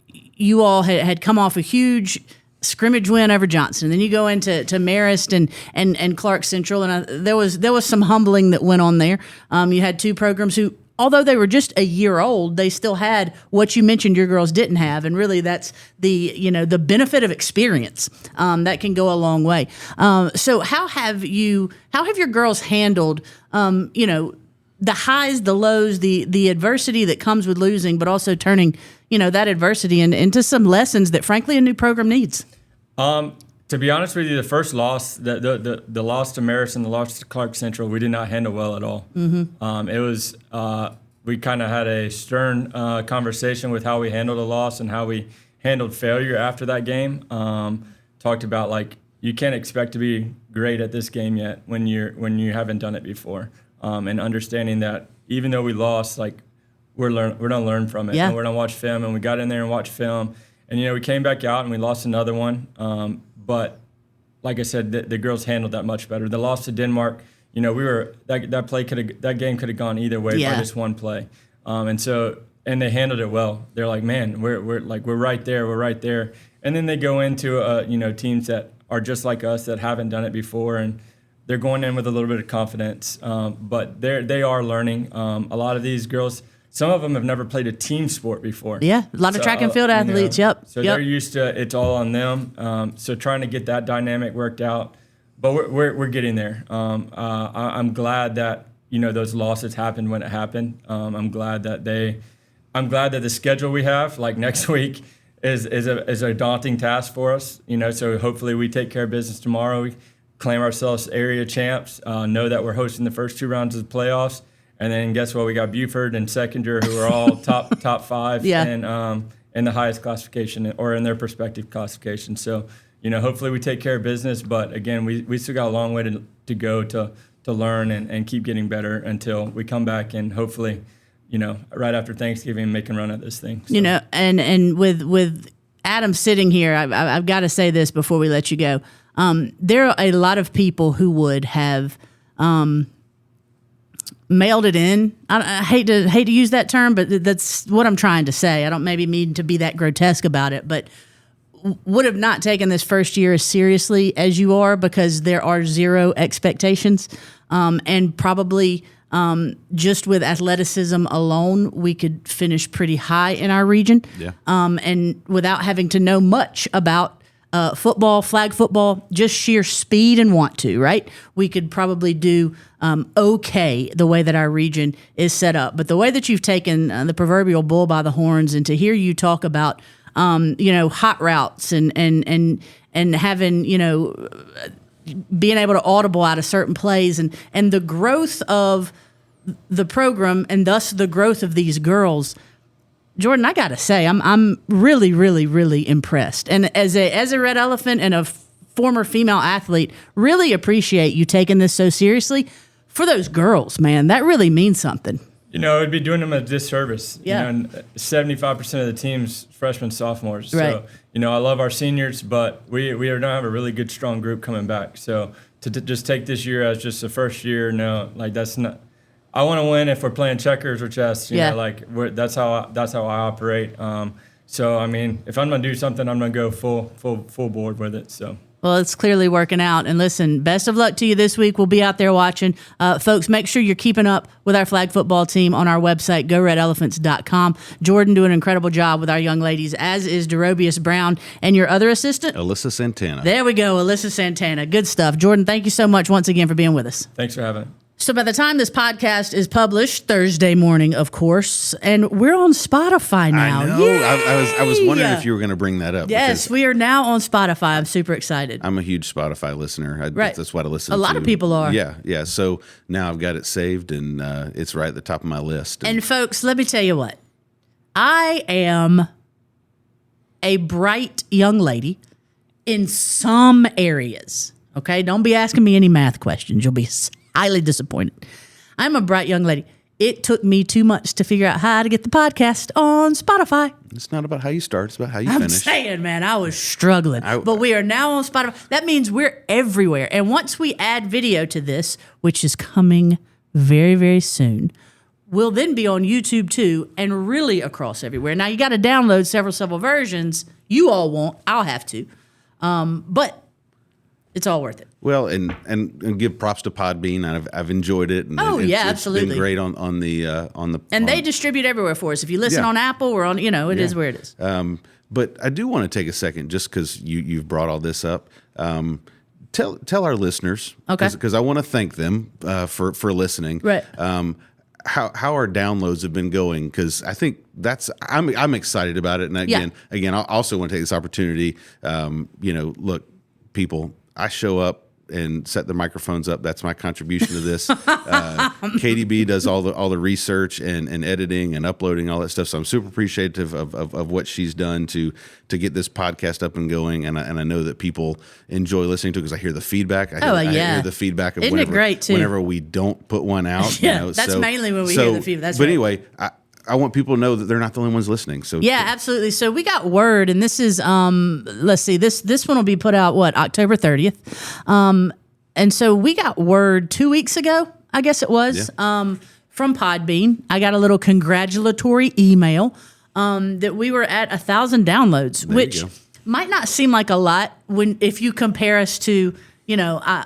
Speaker 1: you all had come off a huge scrimmage win over Johnson. And then you go into Marist and Clark Central, and there was some humbling that went on there. You had 2 programs who, although they were just a year old, they still had what you mentioned your girls didn't have, and really that's the benefit of experience that can go a long way. So how have your girls handled the highs, the lows, the adversity that comes with losing, but also turning that adversity into some lessons that frankly a new program needs?
Speaker 4: To be honest with you, the first loss, the loss to Marist and the loss to Clark Central, we did not handle well at all. Mm-hmm. It was we kind of had a stern conversation with how we handled a loss and how we handled failure after that game. Talked about like you can't expect to be great at this game yet when you haven't done it before, and understanding that even though we lost, like we're gonna learn from it, and we're gonna watch film. And we got in there and watched film, and we came back out and we lost another one. But like I said, the girls handled that much better. The loss to Denmark, that game could have gone either way by this one play, and they handled it well. They're like, man, we're right there, and then they go into teams that are just like us that haven't done it before, and they're going in with a little bit of confidence, but they are learning. A lot of these girls. Some of them have never played a team sport before. Yeah, a lot of track and field athletes, So they're used to it's all on them. So trying to get that dynamic worked out. but we're getting there. I'm glad that those losses happened when it happened. I'm glad that the schedule we have, like next week, is a daunting task for us. So hopefully we take care of business tomorrow. We claim ourselves area champs. Know that we're hosting the first 2 rounds of the playoffs, and then guess what? We got Buford and Seconder, who are all top 5 in the highest classification or in their respective classification. So hopefully we take care of business. But again, we still got a long way to go to learn and keep getting better until we come back and hopefully, right after Thanksgiving, make a run at this thing. So.
Speaker 1: And with Adam sitting here, I've got to say this before we let you go. There are a lot of people who would have mailed it in. I hate to use that term, but that's what I'm trying to say. I don't maybe mean to be that grotesque about it, but would have not taken this first year as seriously as you are because there are 0 expectations. And probably just with athleticism alone, we could finish pretty high in our region.
Speaker 2: Yeah.
Speaker 1: And without having to know much about football, flag football, just sheer speed and want to, right? We could probably do okay the way that our region is set up. But the way that you've taken the proverbial bull by the horns, and to hear you talk about hot routes and having, being able to audible out of certain plays and the growth of the program and thus the growth of these girls, Jordan, I gotta say, I'm really, really, really impressed. And as a Red Elephant and a former female athlete, really appreciate you taking this so seriously. For those girls, man, that really means something.
Speaker 4: It would be doing them a disservice.
Speaker 1: Yeah.
Speaker 4: And 75% of the team's freshmen, sophomores.
Speaker 1: Right.
Speaker 4: So, I love our seniors, but we are going to have a really good, strong group coming back. So to just take this year as just the first year, no, like that's not. I want to win if we're playing checkers or chess. That's how I operate. So I mean, if I'm going to do something, I'm going to go full board with it. So.
Speaker 1: Well, it's clearly working out. And listen, best of luck to you this week. We'll be out there watching. Folks, make sure you're keeping up with our flag football team on our website, goredelephants.com. Jordan doing an incredible job with our young ladies, as is Derobius Brown. And your other assistant?
Speaker 2: Alyssa Santana.
Speaker 1: There we go, Alyssa Santana. Good stuff. Jordan, thank you so much once again for being with us.
Speaker 4: Thanks for having me.
Speaker 1: So by the time this podcast is published, Thursday morning, of course, and we're on Spotify now.
Speaker 2: I know. I was wondering if you were going to bring that up.
Speaker 1: Yes, we are now on Spotify. I'm super excited.
Speaker 2: I'm a huge Spotify listener.
Speaker 1: Right.
Speaker 2: That's what I listen to.
Speaker 1: A lot of people are.
Speaker 2: Yeah. So now I've got it saved, and it's right at the top of my list.
Speaker 1: And folks, let me tell you what. I am a bright young lady in some areas. Okay? Don't be asking me any math questions. You'll be highly disappointed. I'm a bright young lady. It took me 2 months to figure out how to get the podcast on Spotify.
Speaker 2: It's not about how you start. It's about how you
Speaker 1: I'm
Speaker 2: finish.
Speaker 1: saying, man, I was struggling. But we are now on Spotify. That means we're everywhere. And once we add video to this, which is coming very, very soon, we'll then be on YouTube too and really across everywhere. Now, you got to download several versions. You all won't. I'll have to. But it's all worth it.
Speaker 2: Well, and give props to Podbean. I've enjoyed it. And
Speaker 1: absolutely.
Speaker 2: It's been great on the.
Speaker 1: And they didistribute everywhere for us. If you listen on Apple or on, it is where it is.
Speaker 2: But I do want to take a second, just because you've brought all this up. Tell our listeners, because I want to thank them for listening.
Speaker 1: Right.
Speaker 2: How our downloads have been going, because I think I'm excited about it. And again, I also want to take this opportunity. Look, people. I show up and set the microphones up. That's my contribution to this. KDB does all the research and editing and uploading, all that stuff. So I'm super appreciative of what she's done to get this podcast up and going. And I know that people enjoy listening to it because I hear the feedback. I hear the feedback of whenever we don't put one out.
Speaker 1: That's mainly when we hear the feedback.
Speaker 2: But anyway, I want people to know that they're not the only ones listening. So
Speaker 1: absolutely. So we got word, and this is let's see, this one will be put out October 30th, and so we got word 2 weeks ago, I guess it was, from Podbean. I got a little congratulatory email that we were at 1,000 downloads, which might not seem like a lot if you compare us to I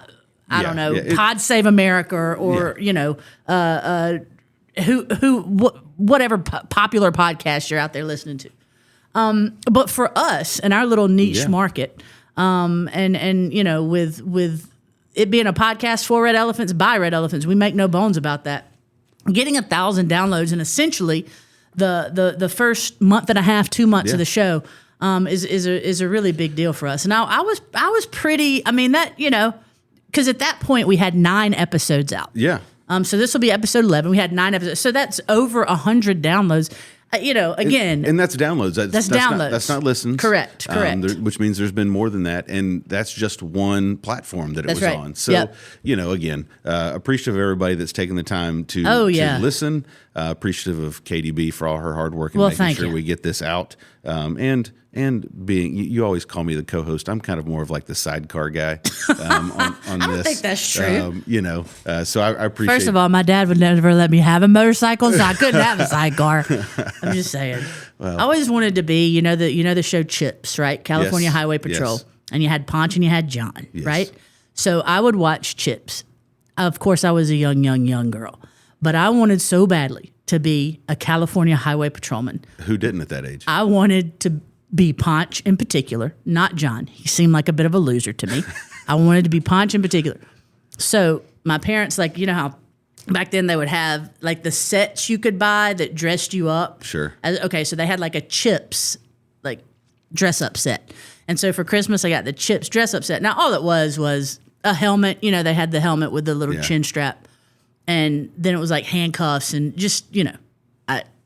Speaker 1: don't know, Pod Save America or whatever popular podcast you're out there listening to. But for us and our little niche market, and with it being a podcast for Red Elephants, by Red Elephants. We make no bones about that. Getting 1,000 downloads and essentially the first month and a half, 2 months of the show is a really big deal for us. And I was pretty, I mean, that, you know, because at that point we had 9 episodes out.
Speaker 2: Yeah.
Speaker 1: So this will be episode 11. We had 9 episodes. So that's over 100 downloads. You know, again.
Speaker 2: And that's downloads. That's
Speaker 1: downloads.
Speaker 2: That's not listens.
Speaker 1: Correct.
Speaker 2: Which means there's been more than that. And that's just one platform that it was on. So, you know, again, appreciative of everybody that's taken the time to listen. Appreciative of KDB for all her hard work and making sure we get this out. And being, you always call me the co-host. I'm kind of more of like the sidecar guy on
Speaker 1: I don't
Speaker 2: this.
Speaker 1: think that's true.
Speaker 2: You know, so I appreciate.
Speaker 1: First of all, my dad would never let me have a motorcycle, so I couldn't have a sidecar. I'm just saying. Well, I always wanted to be, you know the show Chips, right? California Highway Patrol, and you had Ponch and you had John, right? So I would watch Chips. Of course, I was a young girl, but I wanted so badly to be a California Highway Patrolman.
Speaker 2: Who didn't at that age?
Speaker 1: I wanted to be Ponch in particular, not John. He seemed like a bit of a loser to me. I wanted to be Ponch in particular. So my parents, like, you know how back then they would have like the sets you could buy that dressed you up.
Speaker 2: Sure.
Speaker 1: Okay, so they had like a Chips like dress up set. And so for Christmas I got the Chips dress up set. Now all it was a helmet. You know, they had the helmet with the little chin strap. And then it was like handcuffs and just, you know,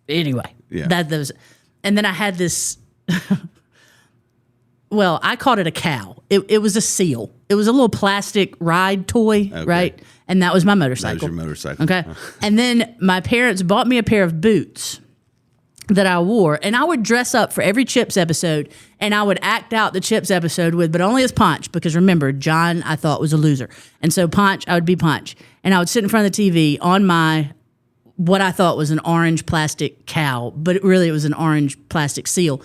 Speaker 1: anyway.
Speaker 2: Yeah.
Speaker 1: That was, and then I had this. Well, I called it a cow. It was a seal. It was a little plastic ride toy, right? And that was my motorcycle.
Speaker 2: That was your motorcycle.
Speaker 1: Okay. And then my parents bought me a pair of boots that I wore, and I would dress up for every Chips episode, and I would act out the Chips episode but only as Ponch, because remember, John I thought was a loser. And so Ponch, I would be Ponch. And I would sit in front of the TV on my what I thought was an orange plastic cow, but really it was an orange plastic seal.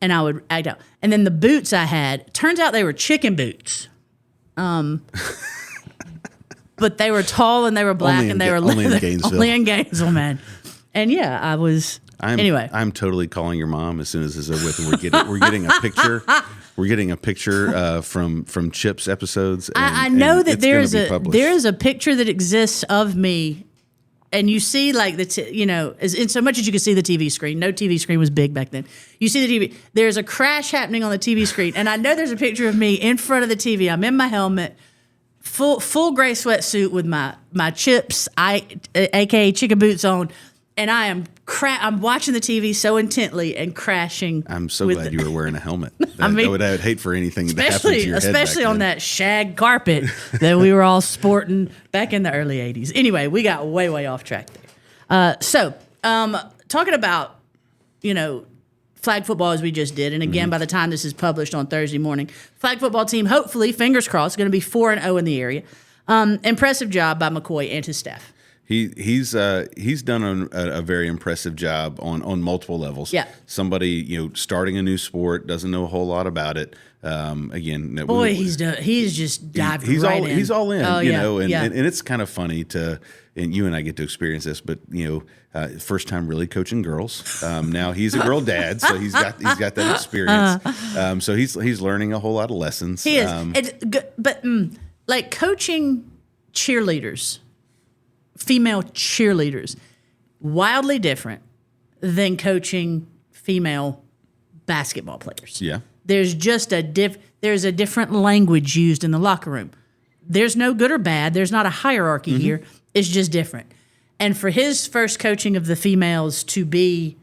Speaker 1: And I would act out. And then the boots I had, turns out they were chicken boots. But they were tall and they were black and they were
Speaker 2: only in Gainesville.
Speaker 1: Only in Gainesville, man. And yeah, I was. Anyway,
Speaker 2: I'm totally calling your mom as soon as this is over with, and we're getting a picture. We're getting a picture from Chips episodes. And,
Speaker 1: I know that there is a picture that exists of me. And you see, like, in so much as you can see the TV screen. No TV screen was big back then. You see the TV. There's a crash happening on the TV screen. And I know there's a picture of me in front of the TV. I'm in my helmet, full gray sweatsuit with my Chips, a.k.a. chicken boots on. And I am I'm watching the TV so intently and crashing.
Speaker 2: I'm so glad you were wearing a helmet. I would hate for anything to happen to your head.
Speaker 1: Especially on that shag carpet that we were all sporting back in the early 80s. Anyway, we got way off track there. So talking about, flag football as we just did. And again, by the time this is published on Thursday morning, flag football team, hopefully, fingers crossed, going to be 4-0 in the area. Impressive job by McCoy and his staff.
Speaker 2: He's done a very impressive job on multiple levels.
Speaker 1: Yeah.
Speaker 2: Somebody starting a new sport, doesn't know a whole lot about it. Again,
Speaker 1: boy, he's just dived
Speaker 2: he's
Speaker 1: right
Speaker 2: in.
Speaker 1: in.
Speaker 2: He's all in. And
Speaker 1: yeah.
Speaker 2: and it's kind of funny and you and I get to experience this, but first time really coaching girls. Now he's a girl dad, so he's got that experience. So he's learning a whole lot of lessons.
Speaker 1: He is. But like coaching cheerleaders. Female cheerleaders, wildly different than coaching female basketball players.
Speaker 2: Yeah.
Speaker 1: There's just there's a different language used in the locker room. There's no good or bad. There's not a hierarchy here. It's just different. And for his first coaching of the females to be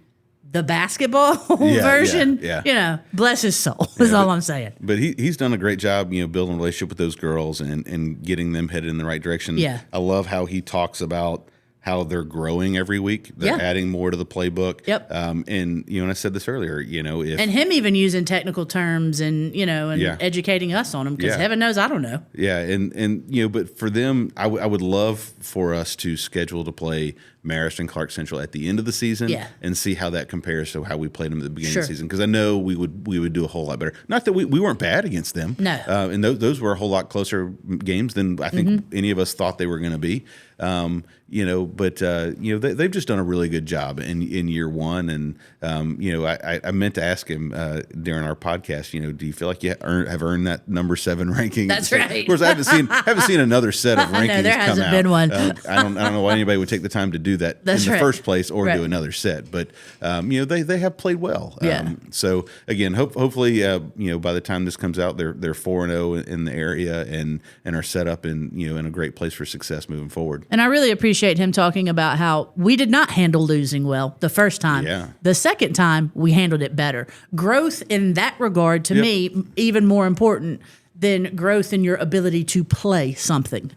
Speaker 1: the basketball version, bless his soul is all I'm saying.
Speaker 2: But he's done a great job, building a relationship with those girls and getting them headed in the right direction.
Speaker 1: Yeah.
Speaker 2: I love how he talks about how they're growing every week. They're adding more to the playbook.
Speaker 1: Yep.
Speaker 2: And I said this earlier, if
Speaker 1: and him even using technical terms and educating us on them, because heaven knows I don't know.
Speaker 2: Yeah, and but for them, I would love for us to schedule to play Marist and Clark Central at the end of the season and see how that compares to how we played them at the beginning of the season. Because I know we would do a whole lot better. Not that we weren't bad against them.
Speaker 1: No.
Speaker 2: And those were a whole lot closer games than I think any of us thought they were going to be. They've just done a really good job in year one. And, I meant to ask him during our podcast, do you feel like you have earned that number 7 ranking?
Speaker 1: That's right.
Speaker 2: Of course, I haven't seen another set of rankings
Speaker 1: there
Speaker 2: come
Speaker 1: hasn't
Speaker 2: out.
Speaker 1: been one.
Speaker 2: I don't know why anybody would take the time to do that in the first place or do another set. But, they have played well. So, again, hopefully, by the time this comes out, they're 4-0 in the area and are set up in a great place for success moving forward.
Speaker 1: And I really appreciate him talking about how we did not handle losing well the first time.
Speaker 2: Yeah.
Speaker 1: The second time, we handled it better. Growth in that regard, to me, even more important than growth in your ability to play something,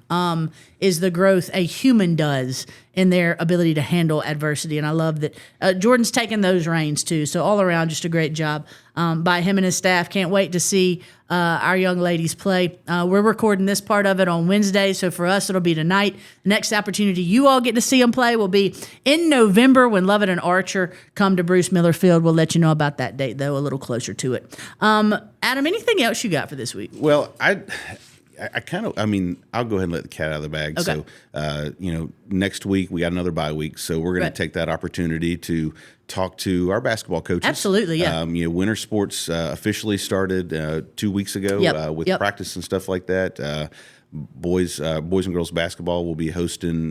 Speaker 1: is the growth a human does in their ability to handle adversity. And I love that Jordan's taken those reins too. So all around, just a great job by him and his staff. Can't wait to see our young ladies play. We're recording this part of it on Wednesday. So for us, it'll be tonight. The next opportunity you all get to see them play will be in November when Lovett and Archer come to Bruce Miller Field. We'll let you know about that date, though, a little closer to it. Adam, anything else you got for this week?
Speaker 2: Well, I'll go ahead and let the cat out of the bag.
Speaker 1: Okay.
Speaker 2: So, next week we got another bye week. So we're going to take that opportunity to talk to our basketball coaches.
Speaker 1: Absolutely, yeah.
Speaker 2: Winter sports officially started 2 weeks ago with practice and stuff like that. Boys and girls basketball will be hosting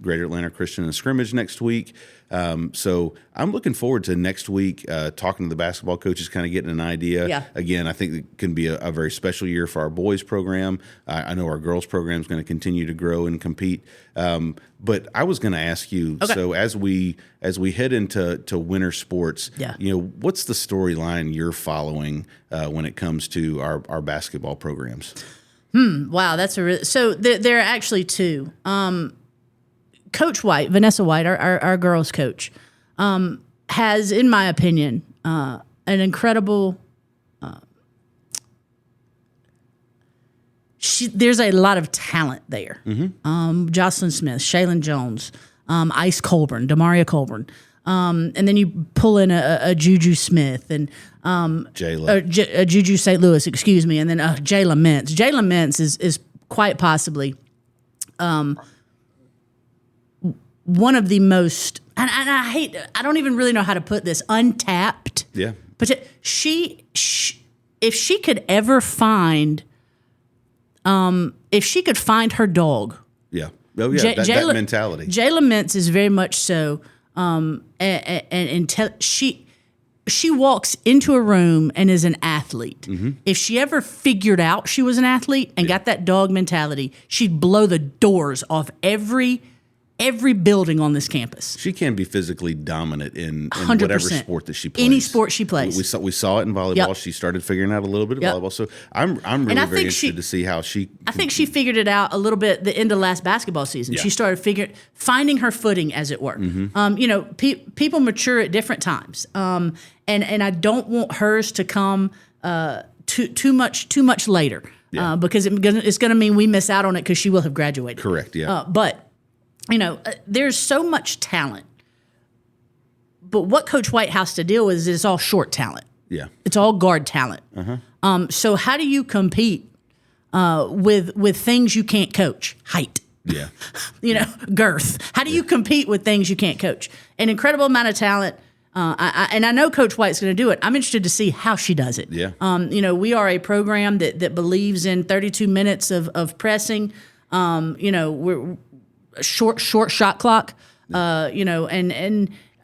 Speaker 2: Greater Atlanta Christian in a scrimmage next week. So I'm looking forward to next week talking to the basketball coaches, kind of getting an idea.
Speaker 1: Yeah.
Speaker 2: Again, I think it can be a very special year for our boys program. I know our girls program is going to continue to grow and compete. But I was going to ask you, so as we head into winter sports, what's the storyline you're following when it comes to our basketball programs?
Speaker 1: Wow, that's so there are actually two. Coach White, Vanessa White, our girls coach, has, in my opinion, an incredible. There's a lot of talent there. Jocelyn Smith, Shaylin Jones, Ice Colburn, Demaria Colburn. And then you pull in a Juju Smith and Juju St. Louis, excuse me, and then Jayla Mintz. Jayla Mintz is quite possibly one of the most, and I don't even really know how to put this, untapped.
Speaker 2: Yeah.
Speaker 1: But she if she could ever find, if she could find her dog.
Speaker 2: Yeah. Oh, yeah, that mentality.
Speaker 1: Jayla Mintz is very much so. She walks into a room and is an athlete. If she ever figured out she was an athlete and got that dog mentality, she'd blow the doors off every building on this campus.
Speaker 2: She can be physically dominant in whatever sport that she plays.
Speaker 1: Any sport she plays.
Speaker 2: We saw it in volleyball. Yep. She started figuring out a little bit of volleyball. So I'm really very interested to see how she.
Speaker 1: I think she figured it out a little bit the end of last basketball season. Yeah. She started finding her footing, as it were. People mature at different times, and I don't want hers to come too much later, because it's going to mean we miss out on it because she will have graduated.
Speaker 2: Correct. Yeah.
Speaker 1: But there's so much talent. But what Coach White has to deal with is all short talent.
Speaker 2: Yeah.
Speaker 1: It's all guard talent. So how do you compete with things you can't coach? Height.
Speaker 2: Yeah.
Speaker 1: Girth. How do you compete with things you can't coach? An incredible amount of talent. I know Coach White's going to do it. I'm interested to see how she does it.
Speaker 2: Yeah.
Speaker 1: We are a program that believes in 32 minutes of pressing. We're short shot clock,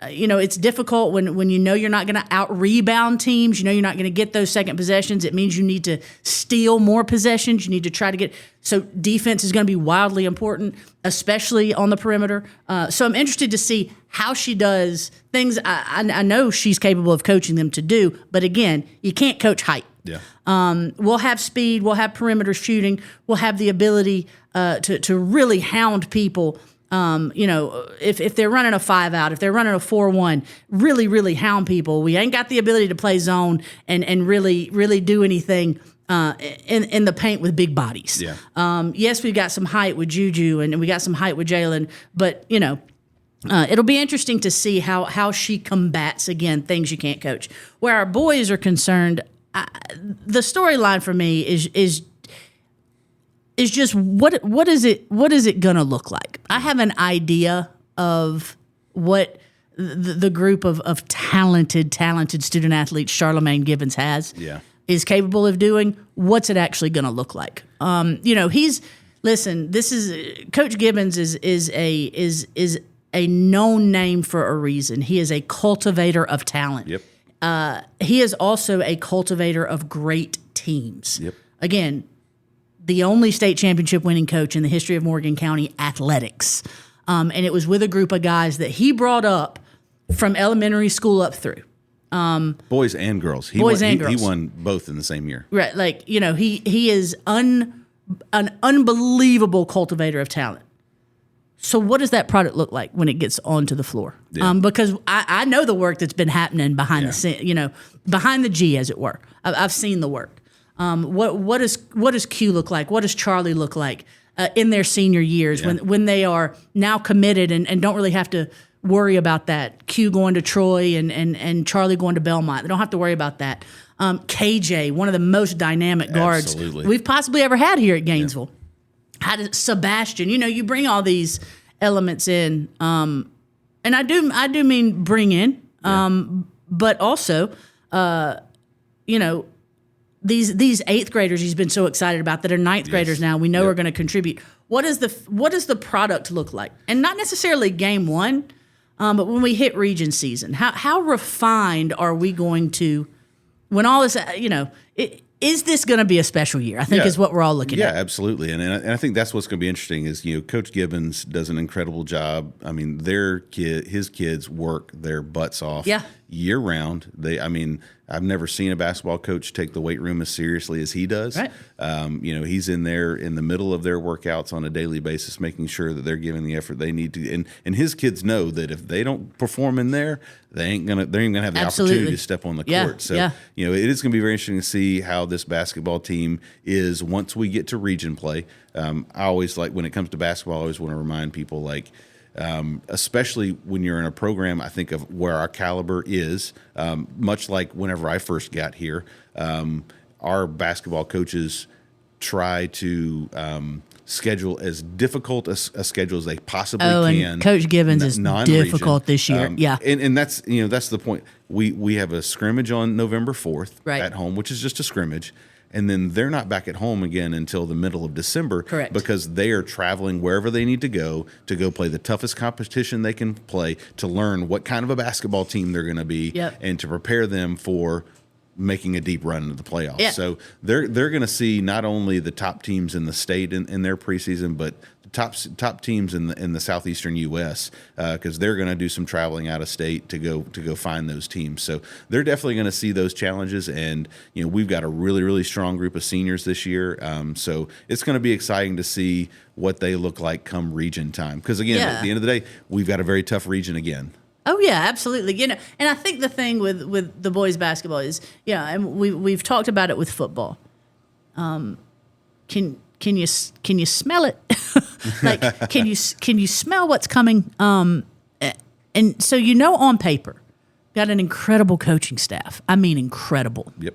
Speaker 1: it's difficult when you're not going to out rebound teams. You're not going to get those second possessions. It means you need to steal more possessions. You need to try to get, so defense is going to be wildly important, especially on the perimeter. So I'm interested to see how she does things. I know she's capable of coaching them to do, but again, you can't coach height.
Speaker 2: Yeah.
Speaker 1: We'll have speed. We'll have perimeter shooting. We'll have the ability to really hound people. If they're running a 5-out, if they're running a 4-1, really, really hound people. We ain't got the ability to play zone and really, really do anything in the paint with big bodies.
Speaker 2: Yeah.
Speaker 1: Yes, we've got some height with Juju and we got some height with Jalen, but it'll be interesting to see how she combats, again, things you can't coach. Where our boys are concerned, the storyline for me is just what is it gonna look like? I have an idea of what the group of talented student athletes Charlemagne Gibbons is capable of doing. What's it actually going to look like? This is Coach Gibbons is a known name for a reason. He is a cultivator of talent.
Speaker 2: Yep.
Speaker 1: He is also a cultivator of great teams.
Speaker 2: Yep.
Speaker 1: Again, the only state championship winning coach in the history of Morgan County athletics. And it was with a group of guys that he brought up from elementary school up through.
Speaker 2: Boys and girls. He won both in the same year.
Speaker 1: Right. Like, he is an unbelievable cultivator of talent. So what does that product look like when it gets onto the floor?
Speaker 2: Yeah.
Speaker 1: Because I know the work that's been happening behind the scene, behind the G, as it were. I've seen the work. What does Q look like? What does Charlie look like in their senior years when they are now committed and don't really have to worry about that? Q going to Troy and Charlie going to Belmont. They don't have to worry about that. KJ, one of the most dynamic guards we've possibly ever had here at Gainesville. Had Sebastian. You bring all these elements in, and I do mean bring in, but also, these eighth graders he's been so excited about that are ninth graders now. We know are going to contribute. What does the product look like? And not necessarily game one, but when we hit region season, how refined are we going to? When all this, is this going to be a special year? I think is what we're all looking at.
Speaker 2: Yeah, absolutely. And I think that's what's going to be interesting is, Coach Gibbons does an incredible job. I mean, his kids work their butts off year round. I've never seen a basketball coach take the weight room as seriously as he does.
Speaker 1: Right.
Speaker 2: He's in there in the middle of their workouts on a daily basis, making sure that they're giving the effort they need to. And his kids know that if they don't perform in there, they're ain't gonna have the opportunity to step on the court. So it is gonna be very interesting to see how this basketball team is once we get to region play. I always when it comes to basketball, I always want to remind people especially when you're in a program, I think of where our caliber is, much like whenever I first got here, our basketball coaches try to schedule as difficult a schedule as they possibly can.
Speaker 1: And Coach Gibbons is difficult this year.
Speaker 2: And that's that's the point. We have a scrimmage on November 4th at home, which is just a scrimmage. And then they're not back at home again until the middle of December.
Speaker 1: Correct.
Speaker 2: Because they are traveling wherever they need to go play the toughest competition they can play, to learn what kind of a basketball team they're going to be, and to prepare them for making a deep run into the playoffs.
Speaker 1: Yeah.
Speaker 2: So they're going to see not only the top teams in the state in their preseason, but the top teams in the southeastern U.S. Because they're going to do some traveling out of state to go find those teams. So they're definitely going to see those challenges. And we've got a really, really strong group of seniors this year. So it's going to be exciting to see what they look like come region time. Because again, at the end of the day, we've got a very tough region again.
Speaker 1: Oh yeah, absolutely. And I think the thing with the boys basketball is, and we've talked about it with football. Can you smell it? Can you smell what's coming? And so on paper, got an incredible coaching staff. I mean, incredible.
Speaker 2: Yep.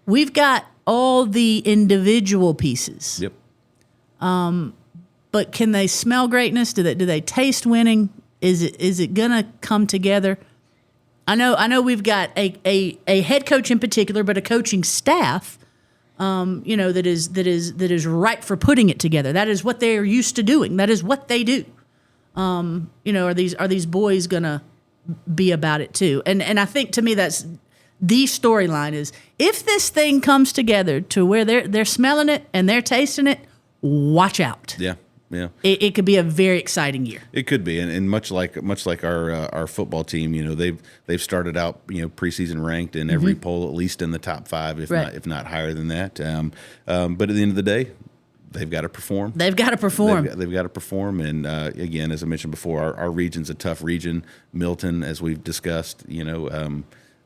Speaker 1: We've got all the individual pieces.
Speaker 2: Yep.
Speaker 1: But can they smell greatness? Do they taste winning? Is it gonna come together? I know we've got a head coach in particular, but a coaching staff, that is ripe for putting it together. That is what they're used to doing. That is what they do. Are these boys gonna be about it too? And I think to me that's the storyline is if this thing comes together to where they're smelling it and they're tasting it, watch out.
Speaker 2: Yeah. Yeah,
Speaker 1: it could be a very exciting year.
Speaker 2: It could be, and much like our football team, they've started out preseason ranked in every poll, at least in the top 5, if not higher than that. But at the end of the day, they've got to perform.
Speaker 1: They've got to perform.
Speaker 2: They've got to perform, and again, as I mentioned before, our region's a tough region. Milton, as we've discussed,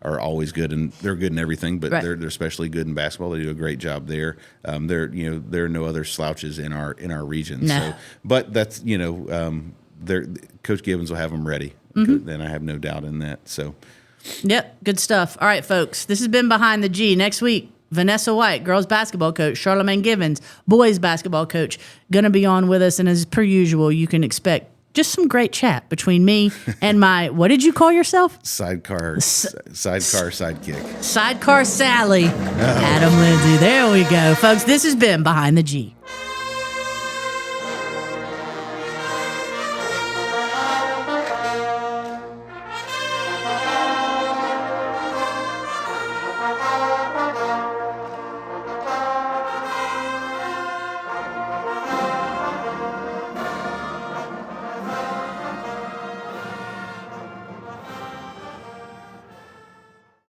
Speaker 2: are always good, and they're good in everything, but they're especially good in basketball. They do a great job there. There are no other slouches in our region.
Speaker 1: No.
Speaker 2: So, but that's Coach Gibbons will have them ready. Then I have no doubt in that. So,
Speaker 1: yep, good stuff. All right, folks, this has been Behind the G. Next week, Vanessa White, girls basketball coach, Charlamagne Givens, boys basketball coach, going to be on with us. And as per usual, you can expect just some great chat between me and my, what did you call yourself?
Speaker 2: Sidecar sidekick.
Speaker 1: Sidecar Sally. Adam Lindsey. There we go. Folks, this has been Behind the G.